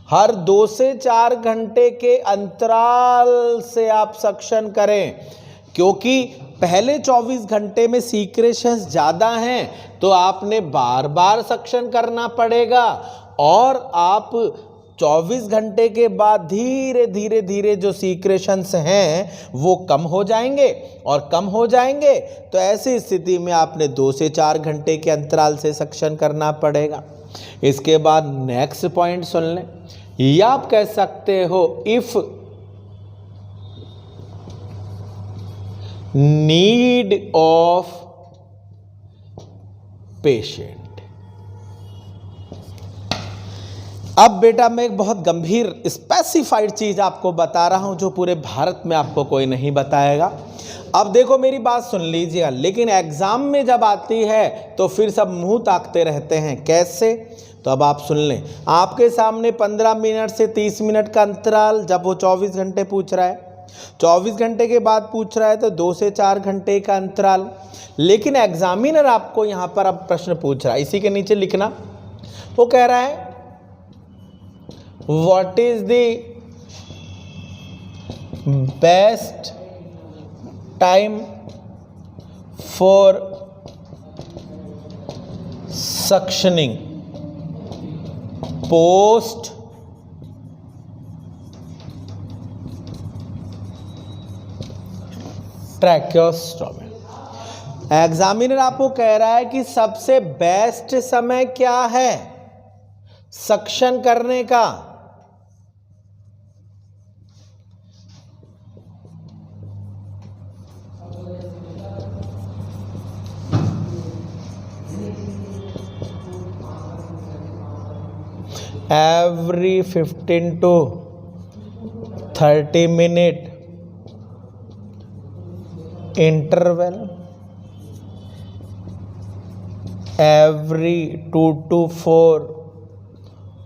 हर 2 से 4 घंटे के अंतराल से आप सक्शन करें, क्योंकि पहले 24 घंटे में सीक्रेशंस ज़्यादा हैं तो आपने बार बार सक्शन करना पड़ेगा, और आप 24 घंटे के बाद धीरे धीरे धीरे जो सीक्रेशंस हैं वो कम हो जाएंगे, और कम हो जाएंगे तो ऐसी स्थिति में आपने 2 से 4 घंटे के अंतराल से सक्शन करना पड़ेगा। इसके बाद नेक्स्ट पॉइंट सुन लें, या आप कह सकते हो इफ नीड ऑफ पेशेंट। अब बेटा मैं एक बहुत गंभीर स्पेसिफाइड चीज आपको बता रहा हूं जो पूरे भारत में आपको कोई नहीं बताएगा। अब देखो मेरी बात सुन लीजिएगा, लेकिन एग्जाम में जब आती है तो फिर सब मुंह ताकते रहते हैं। कैसे? तो अब आप सुन लें, आपके सामने 15 मिनट से 30 मिनट का अंतराल, जब वो 24 घंटे पूछ रहा है, 24 घंटे के बाद पूछ रहा है तो 2 से 4 घंटे का अंतराल। लेकिन एग्जामिनर आपको यहाँ पर अब प्रश्न पूछ रहा है, इसी के नीचे लिखना, वो कह रहा है what is the best time for suctioning post tracheostomy. Examiner आपको कह रहा है कि सबसे बेस्ट समय क्या है सक्शन करने का। every 15 to 30 minute interval, every 2 to 4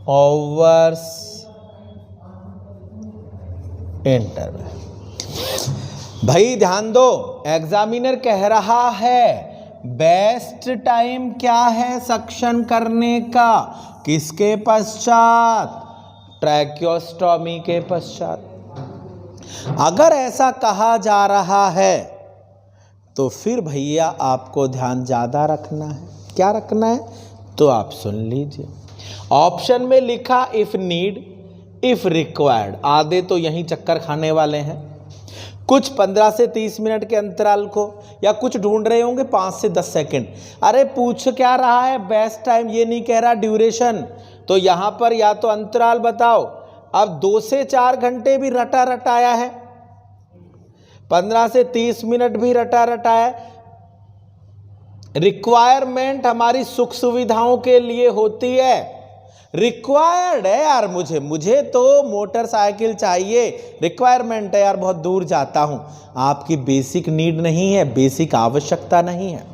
hours interval। भाई ध्यान दो, एग्जामिनर कह रहा है बेस्ट टाइम क्या है सक्शन करने का, किसके पश्चात? ट्रैकियोस्टोमी के पश्चात। अगर ऐसा कहा जा रहा है तो फिर भैया आपको ध्यान ज़्यादा रखना है। क्या रखना है? तो आप सुन लीजिए, ऑप्शन में लिखा इफ नीड, इफ रिक्वायर्ड, आधे तो यहीं चक्कर खाने वाले हैं, कुछ 15 से 30 मिनट के अंतराल को, या कुछ ढूंढ रहे होंगे 5 से 10 सेकंड। अरे पूछ क्या रहा है? बेस्ट टाइम, ये नहीं कह रहा ड्यूरेशन। तो यहाँ पर या तो अंतराल बताओ। अब 2 से 4 घंटे भी रटा रटाया है, 15 से 30 मिनट भी रटा रटाया। रिक्वायरमेंट हमारी सुख सुविधाओं के लिए होती है, रिक्वायर्ड है यार, मुझे तो मोटरसाइकिल चाहिए, रिक्वायरमेंट है यार, बहुत दूर जाता हूं। आपकी बेसिक नीड नहीं है, बेसिक आवश्यकता नहीं है।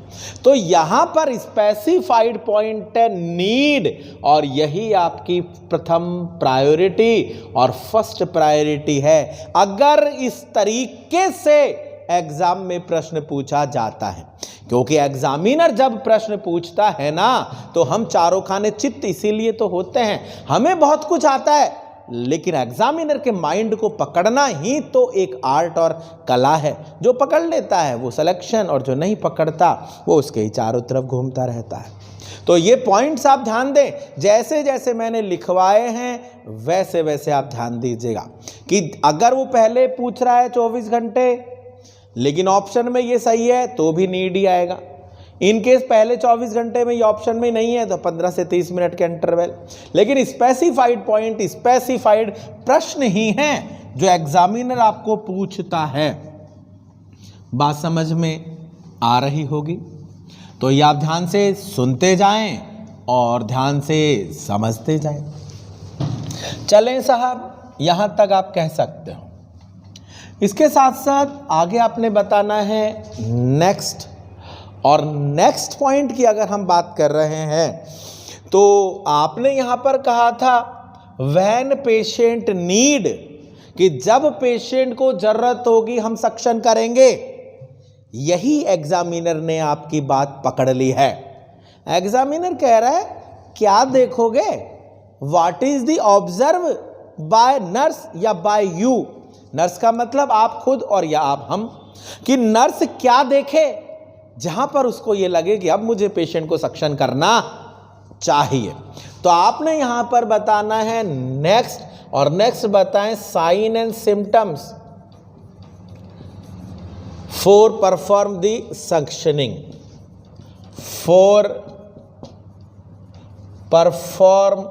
तो यहां पर स्पेसिफाइड पॉइंट है नीड, और यही आपकी प्रथम प्रायोरिटी और फर्स्ट प्रायोरिटी है अगर इस तरीके से एग्जाम में प्रश्न पूछा जाता है। क्योंकि एग्जामिनर जब प्रश्न पूछता है ना, तो हम चारों खाने चित्त इसीलिए तो होते हैं, हमें बहुत कुछ आता है लेकिन एग्जामिनर के माइंड को पकड़ना ही तो एक आर्ट और कला है। जो पकड़ लेता है वो सिलेक्शन, और जो नहीं पकड़ता वो उसके ही चारों तरफ घूमता रहता है। तो ये पॉइंट्स आप ध्यान दें, जैसे जैसे मैंने लिखवाए हैं वैसे वैसे आप ध्यान दीजिएगा कि अगर वो पहले पूछ रहा है 24 घंटे लेकिन ऑप्शन में ये सही है तो भी नीड ही आएगा। इन केस पहले 24 घंटे में ये ऑप्शन में नहीं है तो 15 से 30 मिनट के इंटरवल। लेकिन स्पेसिफाइड पॉइंट, स्पेसिफाइड प्रश्न ही हैं जो एग्जामिनर आपको पूछता है। बात समझ में आ रही होगी? तो ये आप ध्यान से सुनते जाएं और ध्यान से समझते जाएं। चलें साहब, यहां तक आप कह सकते हो। इसके साथ साथ आगे आपने बताना है नेक्स्ट, और नेक्स्ट पॉइंट की अगर हम बात कर रहे हैं तो आपने यहां पर कहा था व्हेन पेशेंट नीड, कि जब पेशेंट को जरूरत होगी हम सक्शन करेंगे। यही एग्जामिनर ने आपकी बात पकड़ ली है। एग्जामिनर कह रहा है क्या देखोगे, what is the observe by nurse या बाय यू। नर्स का मतलब आप खुद और या आप हम, कि नर्स क्या देखे जहां पर उसको ये लगे कि अब मुझे पेशेंट को सक्शन करना चाहिए। तो आपने यहां पर बताना है नेक्स्ट, और नेक्स्ट बताएं sign and symptoms for perform the suctioning, for perform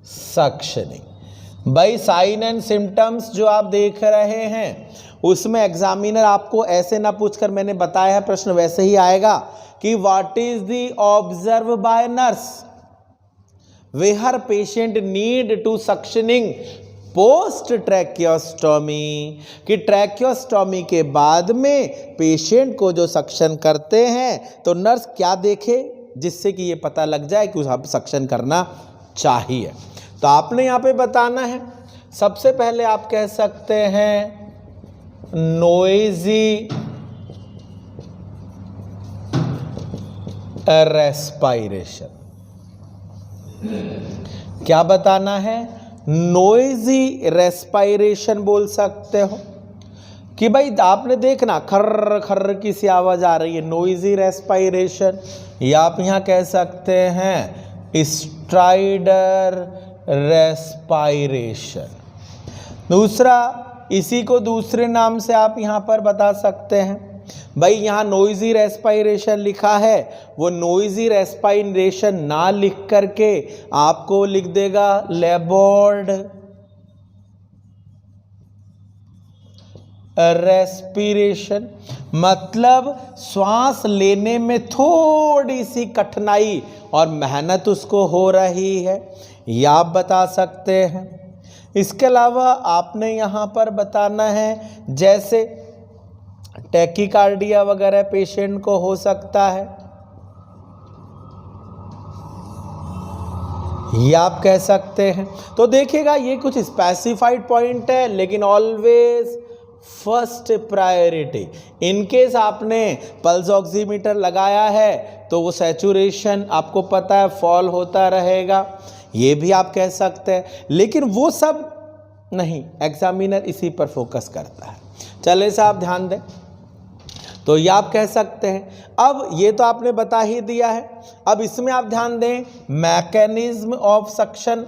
suctioning. भाई साइन एंड सिम्टम्स जो आप देख रहे हैं उसमें एग्जामिनर आपको ऐसे ना पूछकर, मैंने बताया है प्रश्न वैसे ही आएगा कि what is the observe by nurse where patient need to suctioning post tracheostomy, कि ट्रैकियोस्टोमी के बाद में पेशेंट को जो सक्शन करते हैं तो नर्स क्या देखे जिससे कि ये पता लग जाए कि उसे सक्शन करना चाहिए। तो आपने यहाँ पे बताना है, सबसे पहले आप कह सकते हैं नोइजी रेस्पायरेशन। क्या बताना है? नोइजी रेस्पायरेशन बोल सकते हो कि भाई आपने देखना खर्र खर्र की सी आवाज आ रही है, नोइजी रेस्पायरेशन। या आप यहां कह सकते हैं स्ट्राइडर रेस्पायरेशन। दूसरा, इसी को दूसरे नाम से आप यहां पर बता सकते हैं। भाई यहाँ नोइजी रेस्पायरेशन लिखा है, वो नोइजी रेस्पायरेशन ना लिख करके आपको लिख देगा लैबोर्ड रेस्पिरेशन, मतलब श्वास लेने में थोड़ी सी कठिनाई और मेहनत उसको हो रही है, या आप बता सकते हैं। इसके अलावा आपने यहाँ पर बताना है जैसे टैकीकार्डिया वगैरह पेशेंट को हो सकता है, ये आप कह सकते हैं। तो देखिएगा ये कुछ स्पेसिफाइड पॉइंट है, लेकिन ऑलवेज फर्स्ट प्रायोरिटी। इनकेस आपने पल्स ऑक्सीमीटर लगाया है तो वो सैचुरेशन आपको पता है फॉल होता रहेगा, ये भी आप कह सकते हैं, लेकिन वो सब नहीं, एग्जामिनर इसी पर फोकस करता है। चले साहब ध्यान दें, तो ये आप कह सकते हैं। अब ये तो आपने बता ही दिया है, अब इसमें आप ध्यान दें मैकेनिज्म ऑफ सक्शन।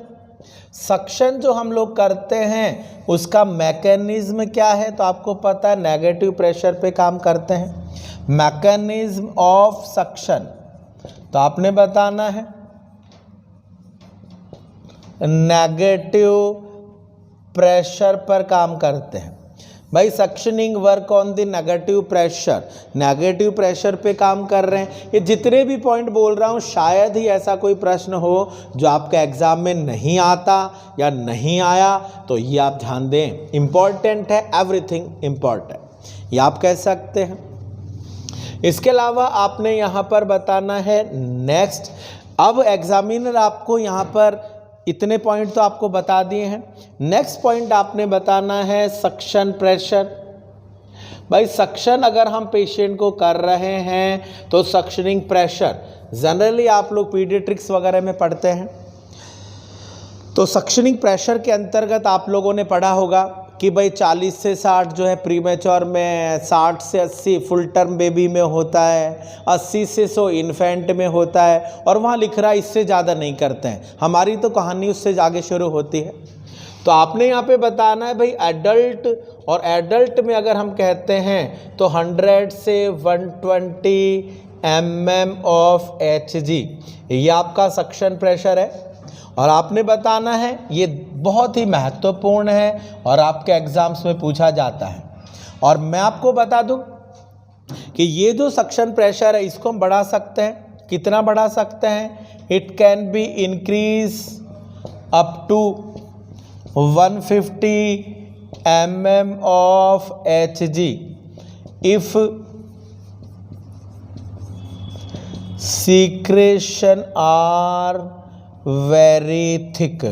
सक्शन जो हम लोग करते हैं उसका मैकेनिज्म क्या है, तो आपको पता है नेगेटिव प्रेशर पे काम करते हैं। मैकेनिज्म ऑफ सक्शन तो आपने बताना है नेगेटिव प्रेशर पर काम करते हैं। भाई suctioning work on the negative pressure, negative pressure पे काम कर रहे हैं। ये जितने भी पॉइंट बोल रहा हूँ शायद ही ऐसा कोई प्रश्न हो जो आपका एग्जाम में नहीं आता या नहीं आया, तो ये आप ध्यान दें, इम्पॉर्टेंट है, एवरीथिंग इम्पॉर्टेंट, ये आप कह सकते हैं। इसके अलावा आपने यहाँ पर बताना है नेक्स्ट। अब एग्जामिनर आपको यहाँ पर इतने पॉइंट तो आपको बता दिए हैं। नेक्स्ट पॉइंट आपने बताना है सक्शन प्रेशर। भाई सक्शन अगर हम पेशेंट को कर रहे हैं तो सक्शनिंग प्रेशर जनरली आप लोग पीडियाट्रिक्स वगैरह में पढ़ते हैं तो सक्शनिंग प्रेशर के अंतर्गत आप लोगों ने पढ़ा होगा कि भाई 40 से 60 जो है प्रीमेच्योर में, 60 से 80 फुल टर्म बेबी में होता है, 80 से 100 इन्फेंट में होता है, और वहाँ लिख रहा है इससे ज़्यादा नहीं करते हैं। हमारी तो कहानी उससे आगे शुरू होती है। तो आपने यहाँ पे बताना है भाई एडल्ट, और एडल्ट में अगर हम कहते हैं तो 100 से 120 mm ऑफ Hg, ये आपका सक्शन प्रेशर है। और आपने बताना है, ये बहुत ही महत्वपूर्ण है और आपके एग्जाम्स में पूछा जाता है। और मैं आपको बता दूं कि ये जो सक्शन प्रेशर है इसको हम बढ़ा सकते हैं। कितना बढ़ा सकते हैं? It can be increase up to 150 mm of Hg if secretion are very thick.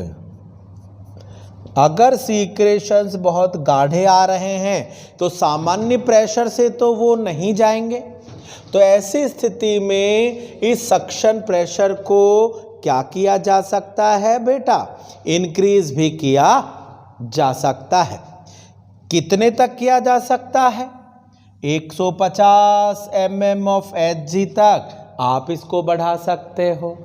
अगर सीक्रेशंस बहुत गाढ़े आ रहे हैं तो सामान्य प्रेशर से तो वो नहीं जाएंगे। तो ऐसी स्थिति में इस सक्शन प्रेशर को क्या किया जा सकता है बेटा? इंक्रीज भी किया जा सकता है। कितने तक किया जा सकता है? 150 mm ऑफ Hg तक आप इसको बढ़ा सकते हो।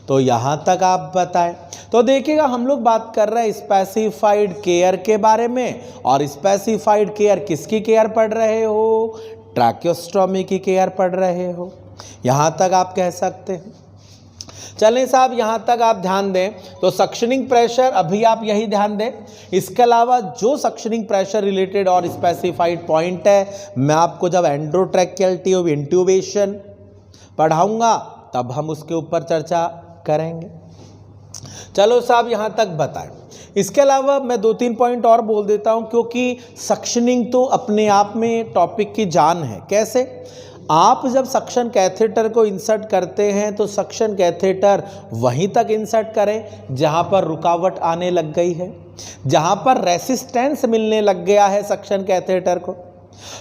तो यहाँ तक आप बताएं। तो देखिएगा, हम लोग बात कर रहे हैं स्पेसिफाइड केयर के बारे में। और स्पेसिफाइड केयर किसकी केयर पढ़ रहे हो? ट्रैकियोस्टोमी की केयर पढ़ रहे हो। यहाँ तक आप कह सकते हैं। चलें साहब, यहाँ तक आप ध्यान दें। तो सक्शनिंग प्रेशर अभी आप यही ध्यान दें। इसके अलावा जो सक्शनिंग प्रेशर रिलेटेड और स्पेसिफाइड पॉइंट है, मैं आपको जब एंडोट्रैकियल ट्यूब इंट्यूबेशन पढ़ाऊंगा तब हम उसके ऊपर चर्चा करेंगे। चलो साहब, यहाँ तक बताएं। इसके अलावा मैं 2-3 पॉइंट और बोल देता हूँ, क्योंकि सक्शनिंग तो अपने आप में टॉपिक की जान है। कैसे? आप जब सक्शन कैथेटर को इंसर्ट करते हैं तो सक्शन कैथेटर वहीं तक इंसर्ट करें जहाँ पर रुकावट आने लग गई है, जहाँ पर रेसिस्टेंस मिलने लग गया है सक्शन कैथेटर को।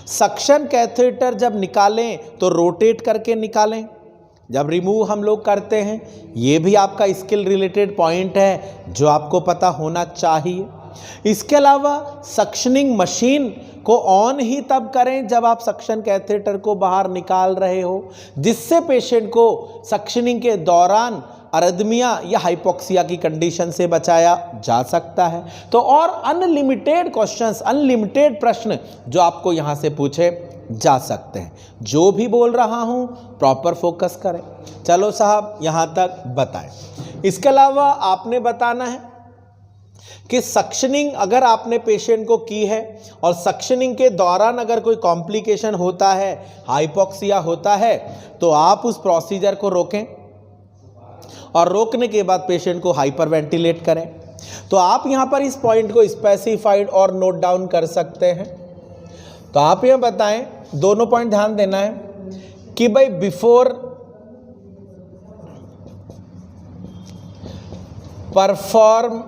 सक्शन कैथेटर जब निकालें तो रोटेट करके निकालें। जब रिमूव हम लोग करते हैं, ये भी आपका स्किल रिलेटेड पॉइंट है जो आपको पता होना चाहिए। इसके अलावा सक्शनिंग मशीन को ऑन ही तब करें जब आप सक्शन कैथेटर को बाहर निकाल रहे हो, जिससे पेशेंट को सक्शनिंग के दौरान अरिदमिया या हाइपोक्सिया की कंडीशन से बचाया जा सकता है। तो और अनलिमिटेड क्वेश्चंस, अनलिमिटेड प्रश्न जो आपको यहाँ से पूछे जा सकते हैं। जो भी बोल रहा हूँ प्रॉपर फोकस करें। चलो साहब, यहाँ तक बताएं। इसके अलावा आपने बताना है कि सक्शनिंग अगर आपने पेशेंट को की है और सक्शनिंग के दौरान अगर कोई कॉम्प्लिकेशन होता है, हाइपोक्सिया होता है, तो आप उस प्रोसीजर को रोकें और रोकने के बाद पेशेंट को हाइपरवेंटिलेट करें। तो आप यहाँ पर इस पॉइंट को स्पेसिफाइड और नोट डाउन कर सकते हैं। तो आप यहाँ बताएं, दोनों पॉइंट ध्यान देना है कि भाई before perform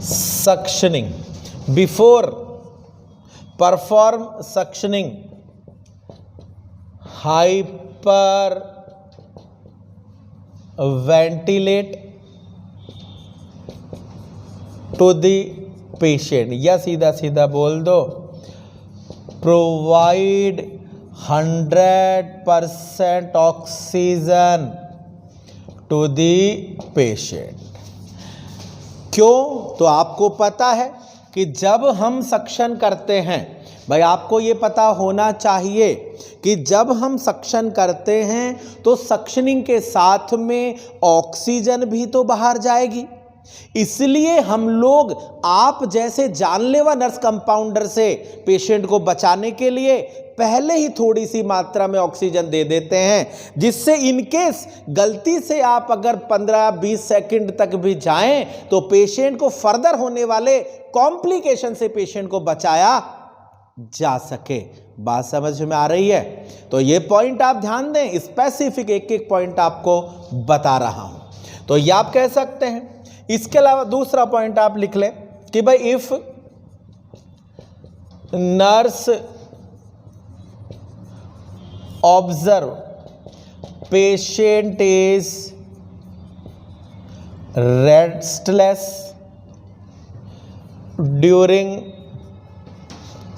suctioning, before perform suctioning hyperventilate to the patient, या सीधा सीधा बोल दो provide 100% oxygen to the patient. क्यों? तो आपको पता है कि जब हम सक्शन करते हैं, भाई आपको ये पता होना चाहिए कि जब हम सक्शन करते हैं तो सक्शनिंग के साथ में ऑक्सीजन भी तो बाहर जाएगी। इसलिए हम लोग आप जैसे जानलेवा नर्स कंपाउंडर से पेशेंट को बचाने के लिए पहले ही थोड़ी सी मात्रा में ऑक्सीजन दे देते हैं, जिससे इनकेस गलती से आप अगर 15-20 सेकंड तक भी जाएं तो पेशेंट को फर्दर होने वाले कॉम्प्लिकेशन से पेशेंट को बचाया जा सके। बात समझ में आ रही है? तो ये पॉइंट आप ध्यान दें, स्पेसिफिक एक एक पॉइंट आपको बता रहा हूं। तो ये आप कह सकते हैं। इसके अलावा दूसरा पॉइंट आप लिख लें कि भाई if nurse observe patient is restless during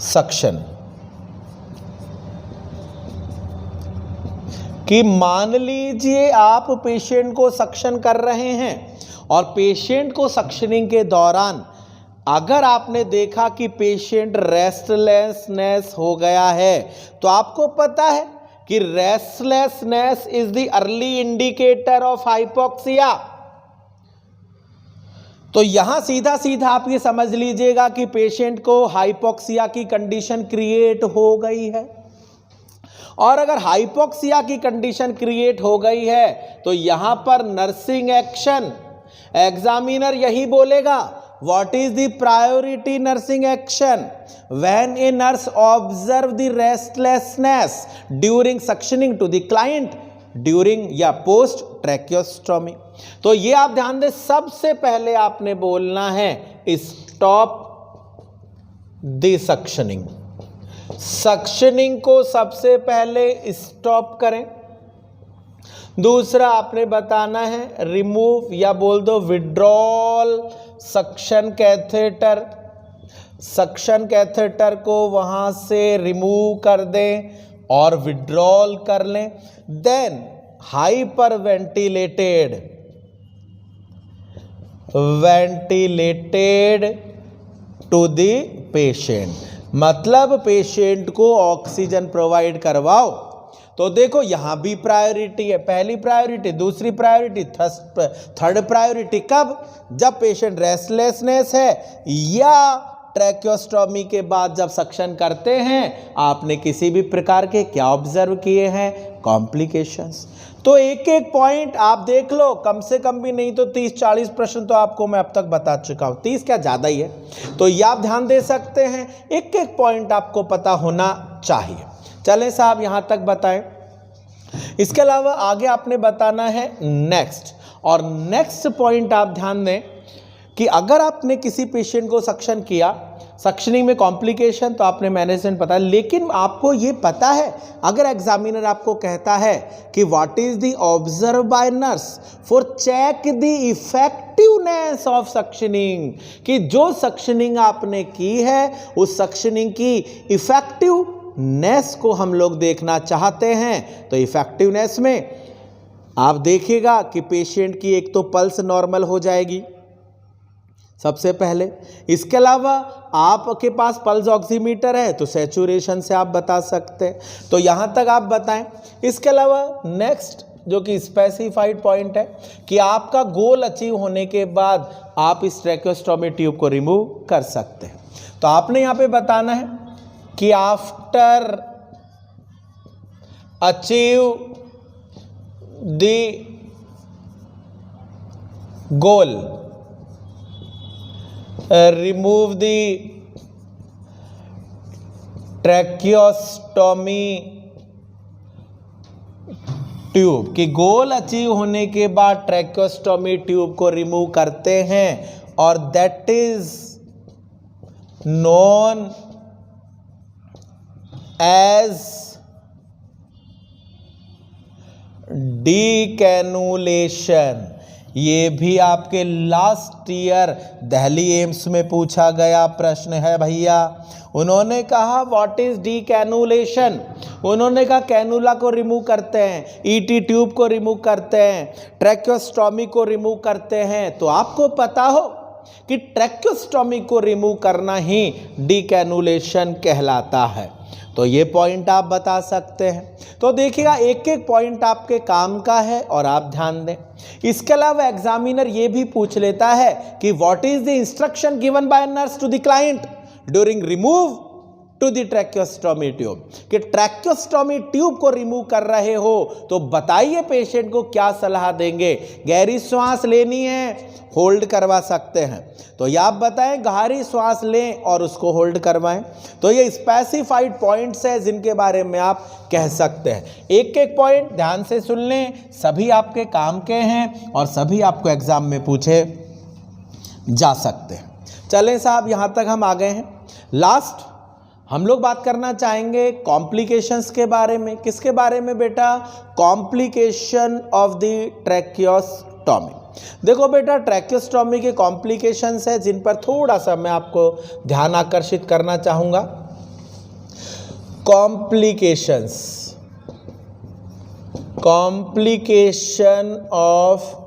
suction. कि मान लीजिए आप पेशेंट को सक्शन कर रहे हैं और पेशेंट को सक्शनिंग के दौरान अगर आपने देखा कि पेशेंट रेस्टलेसनेस हो गया है, तो आपको पता है कि restlessness is the early indicator of hypoxia. तो यहां सीधा सीधा आप ये समझ लीजिएगा कि पेशेंट को हाइपोक्सिया की कंडीशन क्रिएट हो गई है। और अगर हाइपोक्सिया की कंडीशन क्रिएट हो गई है तो यहां पर नर्सिंग एक्शन, एग्जामिनर यही बोलेगा, what is the priority nursing action when a nurse observe the restlessness during suctioning to the client during या पोस्ट ट्रैकियोस्टोमी। तो ये आप ध्यान दें, सबसे पहले आपने बोलना है स्टॉप द सक्शनिंग। सक्शनिंग को सबसे पहले स्टॉप करें। दूसरा आपने बताना है रिमूव या बोल दो withdrawal suction catheter. Suction catheter को वहां से रिमूव कर दें और विड्रॉल कर लें। Then hyperventilated to the patient, मतलब पेशेंट को ऑक्सीजन प्रोवाइड करवाओ। तो देखो यहां भी प्रायोरिटी है, पहली प्रायोरिटी, दूसरी प्रायोरिटी, थर्ड प्रायोरिटी कब? जब पेशेंट रेस्टलेसनेस है या ट्रैकियोस्टोमी के बाद जब सक्शन करते हैं आपने किसी भी प्रकार के क्या ऑब्जर्व किए हैं? कॉम्प्लिकेशंस। तो एक एक पॉइंट आप देख लो, कम से कम भी नहीं तो 30-40 प्रश्न तो आपको मैं अब तक बता चुका हूं, 30 क्या ज़्यादा ही है। तो ये आप ध्यान दे सकते हैं, एक एक पॉइंट आपको पता होना चाहिए। चलें साहब यहां तक बताएं। इसके अलावा आगे आपने बताना है नेक्स्ट, और नेक्स्ट पॉइंट आप ध्यान दें कि अगर आपने किसी पेशेंट को सक्शन किया, सक्शनिंग में कॉम्प्लिकेशन तो आपने मैनेजमेंट पता है, लेकिन आपको ये पता है अगर एग्जामिनर आपको कहता है कि what is the observe by nurse for check the effectiveness of suctioning, कि जो सक्शनिंग आपने की है उस सक्शनिंग की इफेक्टिवनेस को हम लोग देखना चाहते हैं। तो इफेक्टिवनेस में आप देखिएगा कि पेशेंट की एक तो पल्स नॉर्मल हो जाएगी सबसे पहले। इसके अलावा आपके पास पल्स ऑक्सीमीटर है तो सैचुरेशन से आप बता सकते हैं। तो यहाँ तक आप बताएं। इसके अलावा नेक्स्ट जो कि स्पेसिफाइड पॉइंट है कि आपका गोल अचीव होने के बाद आप इस ट्रैकियोस्टोमी ट्यूब को रिमूव कर सकते हैं। तो आपने यहाँ पे बताना है कि after achieve the goal remove the tracheostomy tube, कि गोल अचीव होने के बाद ट्रैकियोस्टोमी ट्यूब को रिमूव करते हैं और दैट इज नोन एज डीकैनुलेशन। ये भी आपके लास्ट ईयर दिल्ली एम्स में पूछा गया प्रश्न है भैया। उन्होंने कहा व्हाट इज डीकैनुलेशन, उन्होंने कहा कैनुला को रिमूव करते हैं, ईटी ट्यूब को रिमूव करते हैं, ट्रैकियोस्टोमी को रिमूव करते हैं। तो आपको पता हो कि ट्रैकियोस्टोमी को रिमूव करना ही डीकैनुलेशन कहलाता है। तो ये पॉइंट आप बता सकते हैं। तो देखिएगा एक एक पॉइंट आपके काम का है और आप ध्यान दें। इसके अलावा एग्जामिनर ये भी पूछ लेता है कि what is the instruction given by nurse to the client during remove to the tracheostomy tube, कि ट्रैकियोस्टोमी ट्यूब को रिमूव कर रहे हो तो बताइए पेशेंट को क्या सलाह देंगे। गहरी श्वास लेनी है, होल्ड करवा सकते हैं, तो ये आप बताएं गहरी श्वास लें और उसको होल्ड करवाएं। तो ये स्पेसिफाइड पॉइंट्स है जिनके बारे में आप कह सकते हैं। एक एक पॉइंट ध्यान से सुन लें, सभी आपके काम के हैं और सभी आपको एग्जाम में पूछे जा सकते हैं। चलें साहब यहाँ तक हम आ गए हैं। लास्ट हम लोग बात करना चाहेंगे कॉम्प्लिकेशंस के बारे में। किसके बारे में बेटा? Complication of the tracheostomy. देखो बेटा, ट्रैकियोस्टोमी के कॉम्प्लिकेशंस है जिन पर थोड़ा सा मैं आपको ध्यान आकर्षित करना चाहूँगा। कॉम्प्लिकेशन ऑफ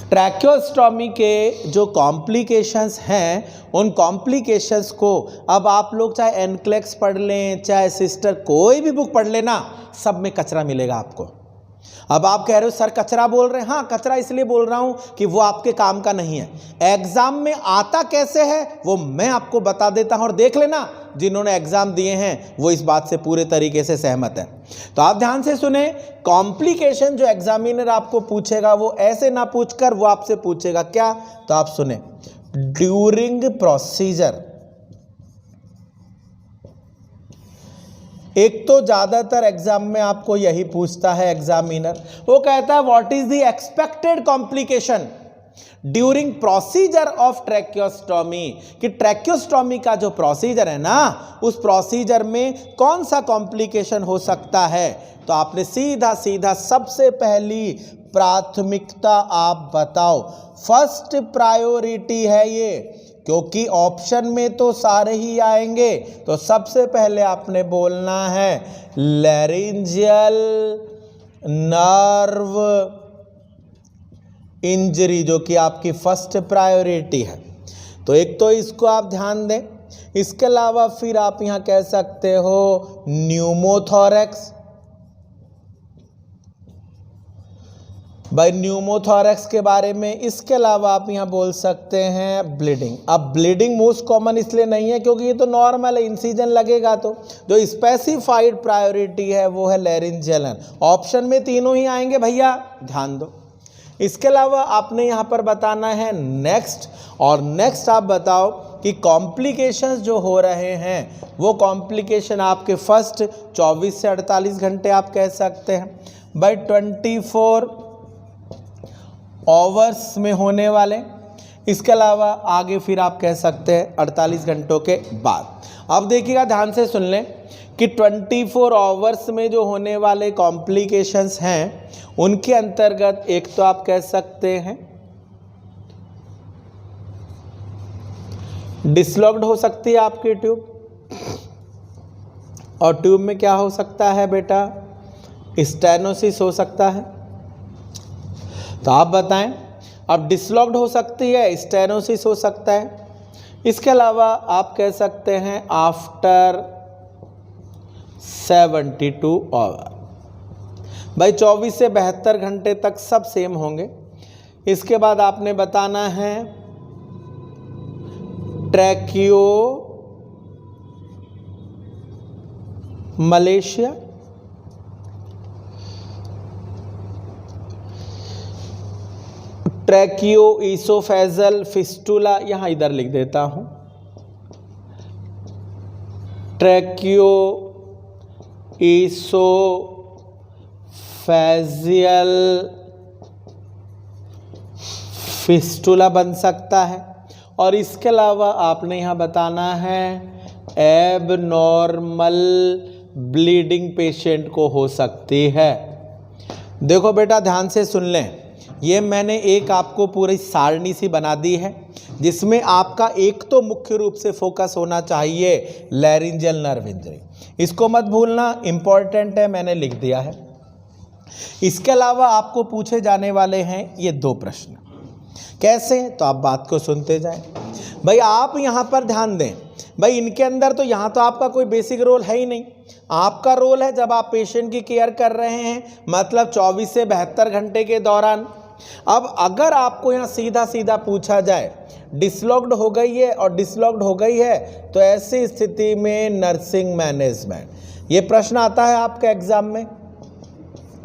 ट्रैकियोस्टोमी के जो कॉम्प्लिकेशंस हैं, उन कॉम्प्लिकेशंस को अब आप लोग चाहे एनक्लेक्स पढ़ लें, चाहे सिस्टर कोई भी बुक पढ़ लेना, सब में कचरा मिलेगा आपको। अब आप कह रहे हो सर कचरा बोल रहे हैं, हाँ कचरा इसलिए बोल रहा हूँ कि वो आपके काम का नहीं है। एग्जाम में आता कैसे है वो मैं आपको बता देता हूँ, और देख लेना जिन्होंने एग्जाम दिए हैं वो इस बात से पूरे तरीके से सहमत है। तो आप ध्यान से सुने, कॉम्प्लिकेशन जो एग्जामिनर आपको पूछेगा वो ऐसे ना पूछकर वो आपसे पूछेगा क्या, तो आप सुने, ड्यूरिंग प्रोसीजर। एक तो ज्यादातर एग्जाम में आपको यही पूछता है एग्जामिनर, वो कहता है what is the expected complication during procedure of tracheostomy, कि ट्रैकियोस्टोमी का जो प्रोसीजर है ना, उस प्रोसीजर में कौन सा कॉम्प्लिकेशन हो सकता है। तो आपने सीधा सीधा सबसे पहली प्राथमिकता आप बताओ, फर्स्ट प्रायोरिटी है ये, क्योंकि ऑप्शन में तो सारे ही आएंगे। तो सबसे पहले आपने बोलना है लैरिंजियल नर्व इंजरी, जो कि आपकी फर्स्ट प्रायोरिटी है। तो एक तो इसको आप ध्यान दें। इसके अलावा फिर आप यहां कह सकते हो न्यूमोथोरैक्स। भाई न्यूमोथोरैक्स के बारे में, इसके अलावा आप यहाँ बोल सकते हैं ब्लीडिंग। अब ब्लीडिंग मोस्ट कॉमन इसलिए नहीं है क्योंकि ये तो नॉर्मल है, इंसिजन लगेगा। तो जो स्पेसिफाइड प्रायोरिटी है वो है लैरिंजियल। ऑप्शन में तीनों ही आएंगे भैया, ध्यान दो। इसके अलावा आपने यहाँ पर बताना है नेक्स्ट, और नेक्स्ट आप बताओ कि कॉम्प्लिकेशंस जो हो रहे हैं वो कॉम्प्लिकेशन आपके फर्स्ट 24 से 48 घंटे आप कह सकते हैं, बाई 24 आवर्स में होने वाले। इसके अलावा आगे फिर आप कह सकते हैं 48 घंटों के बाद। अब देखिएगा, ध्यान से सुन लें कि 24 आवर्स में जो होने वाले कॉम्प्लिकेशंस हैं उनके अंतर्गत एक तो आप कह सकते हैं डिसलॉक्ड हो सकती है आपकी ट्यूब, और ट्यूब में क्या हो सकता है बेटा, स्टेनोसिस हो सकता है। तो आप बताएं, अब डिसलॉक्ड हो सकती है, स्टेनोसिस हो सकता है। इसके अलावा आप कह सकते हैं आफ्टर 72 आवर, भाई 24 से 72 घंटे तक सब सेम होंगे। इसके बाद आपने बताना है ट्रैकियो मलेशिया, ट्रैकियो ईसोफेजल फिस्टुला, यहां इधर लिख देता हूं, ट्रैकियो ईसोफेजियल फिस्टुला बन सकता है। और इसके अलावा आपने यहाँ बताना है एबनॉर्मल ब्लीडिंग पेशेंट को हो सकती है। देखो बेटा, ध्यान से सुन लें, ये मैंने एक आपको पूरी सारणी सी बना दी है जिसमें आपका एक तो मुख्य रूप से फोकस होना चाहिए लैरिंजियल नर्व इंजरी, इसको मत भूलना, इंपॉर्टेंट है, मैंने लिख दिया है। इसके अलावा आपको पूछे जाने वाले हैं ये 2 प्रश्न। कैसे, तो आप बात को सुनते जाएं। भाई आप यहाँ पर ध्यान दें, भाई इनके अंदर तो यहाँ तो आपका कोई बेसिक रोल है ही नहीं। आपका रोल है जब आप पेशेंट की केयर कर रहे हैं, मतलब 24 से 72 घंटे के दौरान। अब अगर आपको यहाँ सीधा सीधा पूछा जाए डिसलॉक्ड हो गई है और डिसलॉक्ड हो गई है, तो ऐसी स्थिति में नर्सिंग मैनेजमेंट, ये प्रश्न आता है आपके एग्जाम में,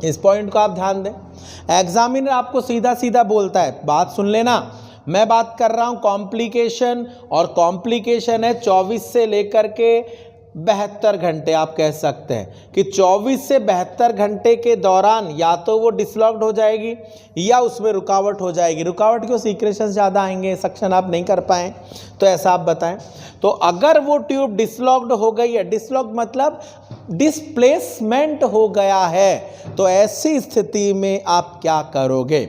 इस पॉइंट को आप ध्यान दें। एग्जामिनर आपको सीधा सीधा बोलता है, बात सुन लेना, मैं बात कर रहा हूं कॉम्प्लिकेशन, और कॉम्प्लिकेशन है 24 से लेकर के 72 घंटे। आप कह सकते हैं कि 24 से 72 घंटे के दौरान या तो वो डिसलॉक्ड हो जाएगी या उसमें रुकावट हो जाएगी। रुकावट क्यों, सीक्रेशंस ज़्यादा आएंगे, सक्शन आप नहीं कर पाएँ, तो ऐसा आप बताएं। तो अगर वो ट्यूब डिसलॉक्ड हो गई है, डिसलॉक्ड मतलब डिस्प्लेसमेंट हो गया है, तो ऐसी स्थिति में आप क्या करोगे?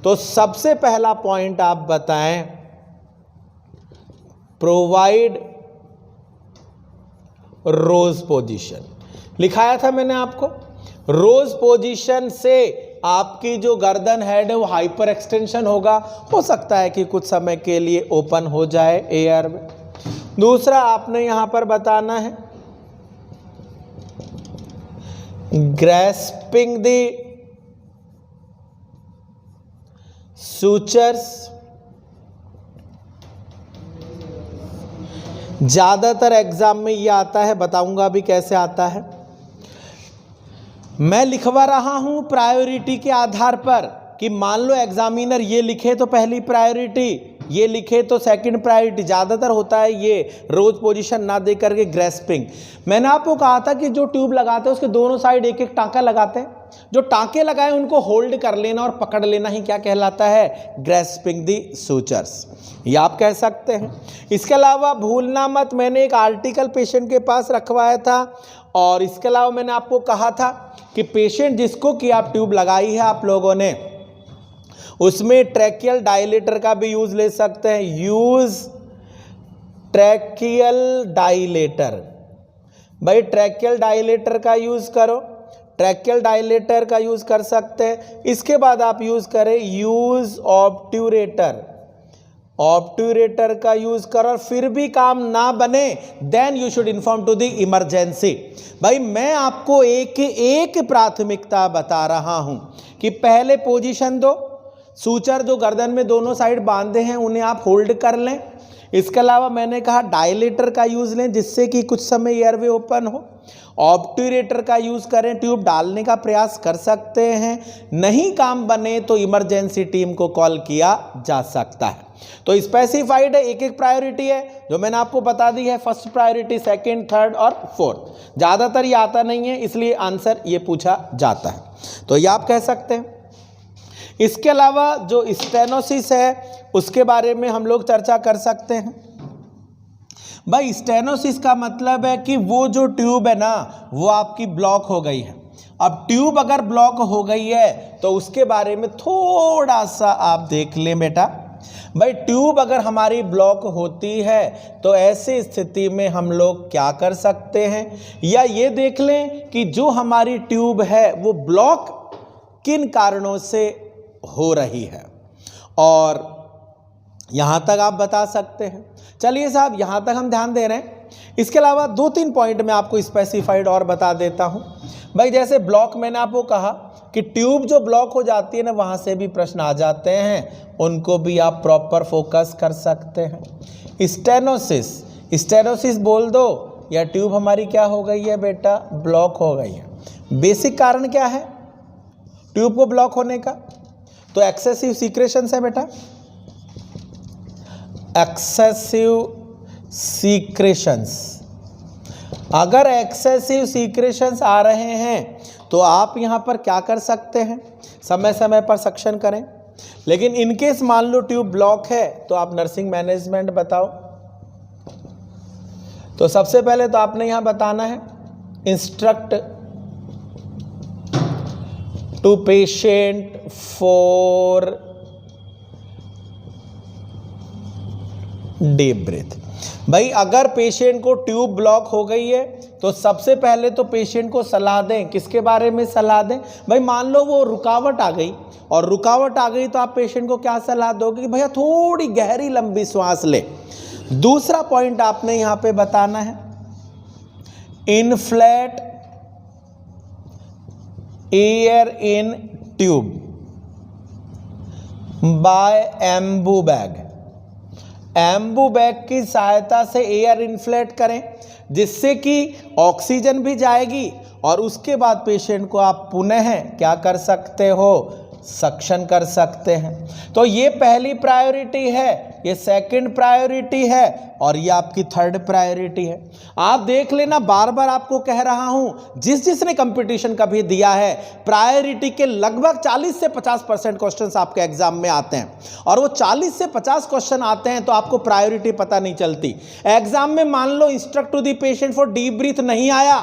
तो सबसे पहला पॉइंट आप बताएं, प्रोवाइड रोज पोजीशन। लिखाया था मैंने आपको, रोज पोजीशन से आपकी जो गर्दन हेड है वो हाइपर एक्सटेंशन होगा, हो सकता है कि कुछ समय के लिए ओपन हो जाए एयर में। दूसरा आपने यहां पर बताना है ग्रैस्पिंग द सूचर्स। ज्यादातर एग्जाम में ये आता है, बताऊंगा अभी कैसे आता है। मैं लिखवा रहा हूं प्रायोरिटी के आधार पर कि मान लो एग्जामिनर ये लिखे तो पहली प्रायोरिटी, ये लिखे तो सेकंड प्रायोरिटी। ज़्यादातर होता है ये रोज पोजीशन ना दे करके ग्रैस्पिंग। मैंने आपको कहा था कि जो ट्यूब लगाते हैं उसके दोनों साइड एक एक टाँका लगाते हैं, जो टाँके लगाए उनको होल्ड कर लेना और पकड़ लेना ही क्या कहलाता है? ग्रैस्पिंग दी सूचर्स, ये आप कह सकते हैं। इसके अलावा भूलना मत, मैंने एक आर्टिकल पेशेंट के पास रखवाया था, और इसके अलावा मैंने आपको कहा था कि पेशेंट जिसको कि आप ट्यूब लगाई है आप लोगों ने, उसमें ट्रैकियल डायलेटर का भी यूज ले सकते हैं। यूज ट्रैकियल डायलेटर, भाई ट्रैकियल डायलेटर का यूज करो, ट्रैकियल डायलेटर का यूज कर सकते हैं। इसके बाद आप यूज करें यूज ऑब्ट्यूरेटर, ऑब्ट्यूरेटर का यूज करो, और फिर भी काम ना बने then you should inform to the emergency. भाई मैं आपको एक प्राथमिकता बता रहा हूं कि पहले पोजीशन दो, सूचर जो गर्दन में दोनों साइड बांधे हैं उन्हें आप होल्ड कर लें। इसके अलावा मैंने कहा डायलेटर का यूज लें जिससे कि कुछ समय एयरवे ओपन हो। ऑब्ट्यूरेटर का यूज करें, ट्यूब डालने का प्रयास कर सकते हैं, नहीं काम बने तो इमरजेंसी टीम को कॉल किया जा सकता है। तो स्पेसिफाइड है, एक एक प्रायोरिटी है जो मैंने आपको बता दी है, फर्स्ट प्रायोरिटी, सेकंड, थर्ड और फोर्थ। ज़्यादातर ये आता नहीं है इसलिए आंसर ये पूछा जाता है, तो ये आप कह सकते हैं। इसके अलावा जो स्टेनोसिस है उसके बारे में हम लोग चर्चा कर सकते हैं। भाई स्टेनोसिस का मतलब है कि वो जो ट्यूब है ना वो आपकी ब्लॉक हो गई है। अब ट्यूब अगर ब्लॉक हो गई है तो उसके बारे में थोड़ा सा आप देख लें बेटा। भाई ट्यूब अगर हमारी ब्लॉक होती है तो ऐसी स्थिति में हम लोग क्या कर सकते हैं, या ये देख लें कि जो हमारी ट्यूब है वो ब्लॉक किन कारणों से हो रही है, और यहाँ तक आप बता सकते हैं। चलिए साहब यहाँ तक हम ध्यान दे रहे हैं। इसके अलावा 2-3 पॉइंट मैं आपको स्पेसिफाइड और बता देता हूँ। भाई जैसे ब्लॉक मैंने आपको कहा कि ट्यूब जो ब्लॉक हो जाती है ना वहाँ से भी प्रश्न आ जाते हैं, उनको भी आप प्रॉपर फोकस कर सकते हैं। स्टेनोसिस, स्टेनोसिस बोल दो या ट्यूब हमारी क्या हो गई है बेटा? ब्लॉक हो गई है। बेसिक कारण क्या है ट्यूब को ब्लॉक होने का? तो एक्सेसिव सीक्रेशंस है बेटा, एक्सेसिव सीक्रेशंस। अगर एक्सेसिव सीक्रेशंस आ रहे हैं तो आप यहां पर क्या कर सकते हैं? समय समय पर सक्शन करें। लेकिन इनकेस मान लो ट्यूब ब्लॉक है तो आप नर्सिंग मैनेजमेंट बताओ। तो सबसे पहले तो आपने यहां बताना है instruct to patient for deep breath. भाई अगर पेशेंट को ट्यूब ब्लॉक हो गई है तो सबसे पहले तो पेशेंट को सलाह दें। किसके बारे में सलाह दें? भाई मान लो वो रुकावट आ गई, और रुकावट आ गई तो आप पेशेंट को क्या सलाह दोगे कि भैया थोड़ी गहरी लंबी श्वास ले। दूसरा पॉइंट आपने यहां पे बताना है inflate air in tube bye Anbu bag. Anbu bag की सहायता से एयर इन्फ्लेट करें जिससे कि ऑक्सीजन भी जाएगी, और उसके बाद पेशेंट को आप पुनः क्या कर सकते हो? सक्शन कर सकते हैं। तो ये पहली प्रायोरिटी है, ये सेकंड प्रायोरिटी है, और ये आपकी थर्ड प्रायोरिटी है। आप देख लेना, बार बार आपको कह रहा हूं, जिसने कंपटीशन कभी दिया है प्रायोरिटी के लगभग 40 से 50% क्वेश्चंस आपके एग्जाम में आते हैं, और वो 40 से 50 क्वेश्चन आते हैं तो आपको प्रायोरिटी पता नहीं चलती। एग्जाम में मान लो instruct to the patient for deep breath नहीं आया,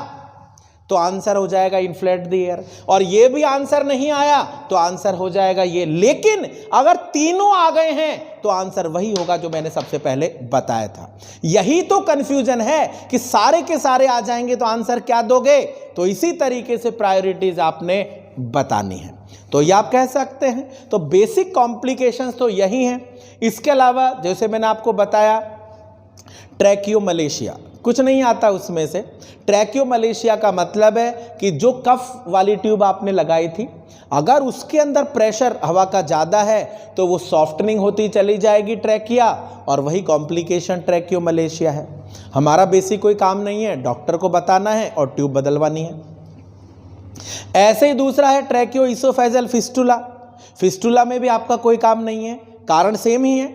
तो आंसर हो जाएगा इन्फ्लेट द एयर। और ये भी आंसर नहीं आया तो आंसर हो जाएगा ये। लेकिन अगर तीनों आ गए हैं तो आंसर वही होगा जो मैंने सबसे पहले बताया था। यही तो कंफ्यूजन है कि सारे के सारे आ जाएंगे तो आंसर क्या दोगे। तो इसी तरीके से प्रायोरिटीज आपने बतानी है। तो ये आप कह सकते हैं। तो बेसिक कॉम्प्लिकेशंस तो यही हैं। इसके अलावा जैसे मैंने आपको बताया ट्रैकियोमलेशिया, कुछ नहीं आता उसमें से। ट्रैकियोमलेशिया का मतलब है कि जो कफ वाली ट्यूब आपने लगाई थी, अगर उसके अंदर प्रेशर हवा का ज़्यादा है तो वो सॉफ्टनिंग होती चली जाएगी ट्रैकिया, और वही कॉम्प्लिकेशन ट्रैकियोमलेशिया है। हमारा बेसिक कोई काम नहीं है, डॉक्टर को बताना है और ट्यूब बदलवानी है। ऐसे ही दूसरा है ट्रैकियो इसोफेजल फिस्टुला। फिस्टुला में भी आपका कोई काम नहीं है, कारण सेम ही है।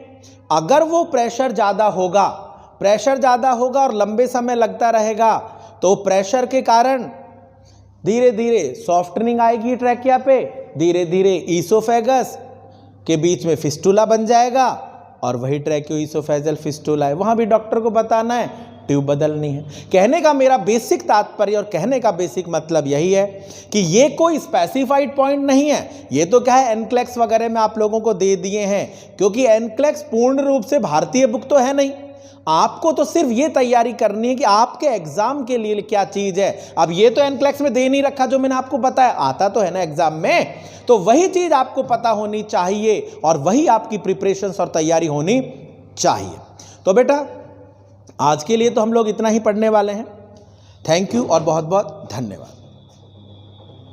अगर वो प्रेशर ज़्यादा होगा और लंबे समय लगता रहेगा तो प्रेशर के कारण धीरे धीरे सॉफ्टनिंग आएगी ट्रैकिया पे, धीरे धीरे ईसोफेगस के बीच में फिस्टुला बन जाएगा और वही ट्रैकियो इसोफेजल फिस्टुला है। वहाँ भी डॉक्टर को बताना है, ट्यूब बदलनी है। कहने का मेरा बेसिक तात्पर्य और कहने का बेसिक मतलब यही है कि ये कोई स्पेसिफाइड पॉइंट नहीं है। ये तो क्या है, एनक्लेक्स वगैरह में आप लोगों को दे दिए हैं, क्योंकि एनक्लेक्स पूर्ण रूप से भारतीय बुक तो है नहीं। आपको तो सिर्फ ये तैयारी करनी है कि आपके एग्जाम के लिए क्या चीज है। अब ये तो एनक्लेक्स में दे नहीं रखा जो मैंने आपको बताया, आता तो है ना एग्जाम में, तो वही चीज आपको पता होनी चाहिए और वही आपकी प्रिपरेशंस और तैयारी होनी चाहिए। तो बेटा आज के लिए तो हम लोग इतना ही पढ़ने वाले हैं। थैंक यू और बहुत बहुत धन्यवाद।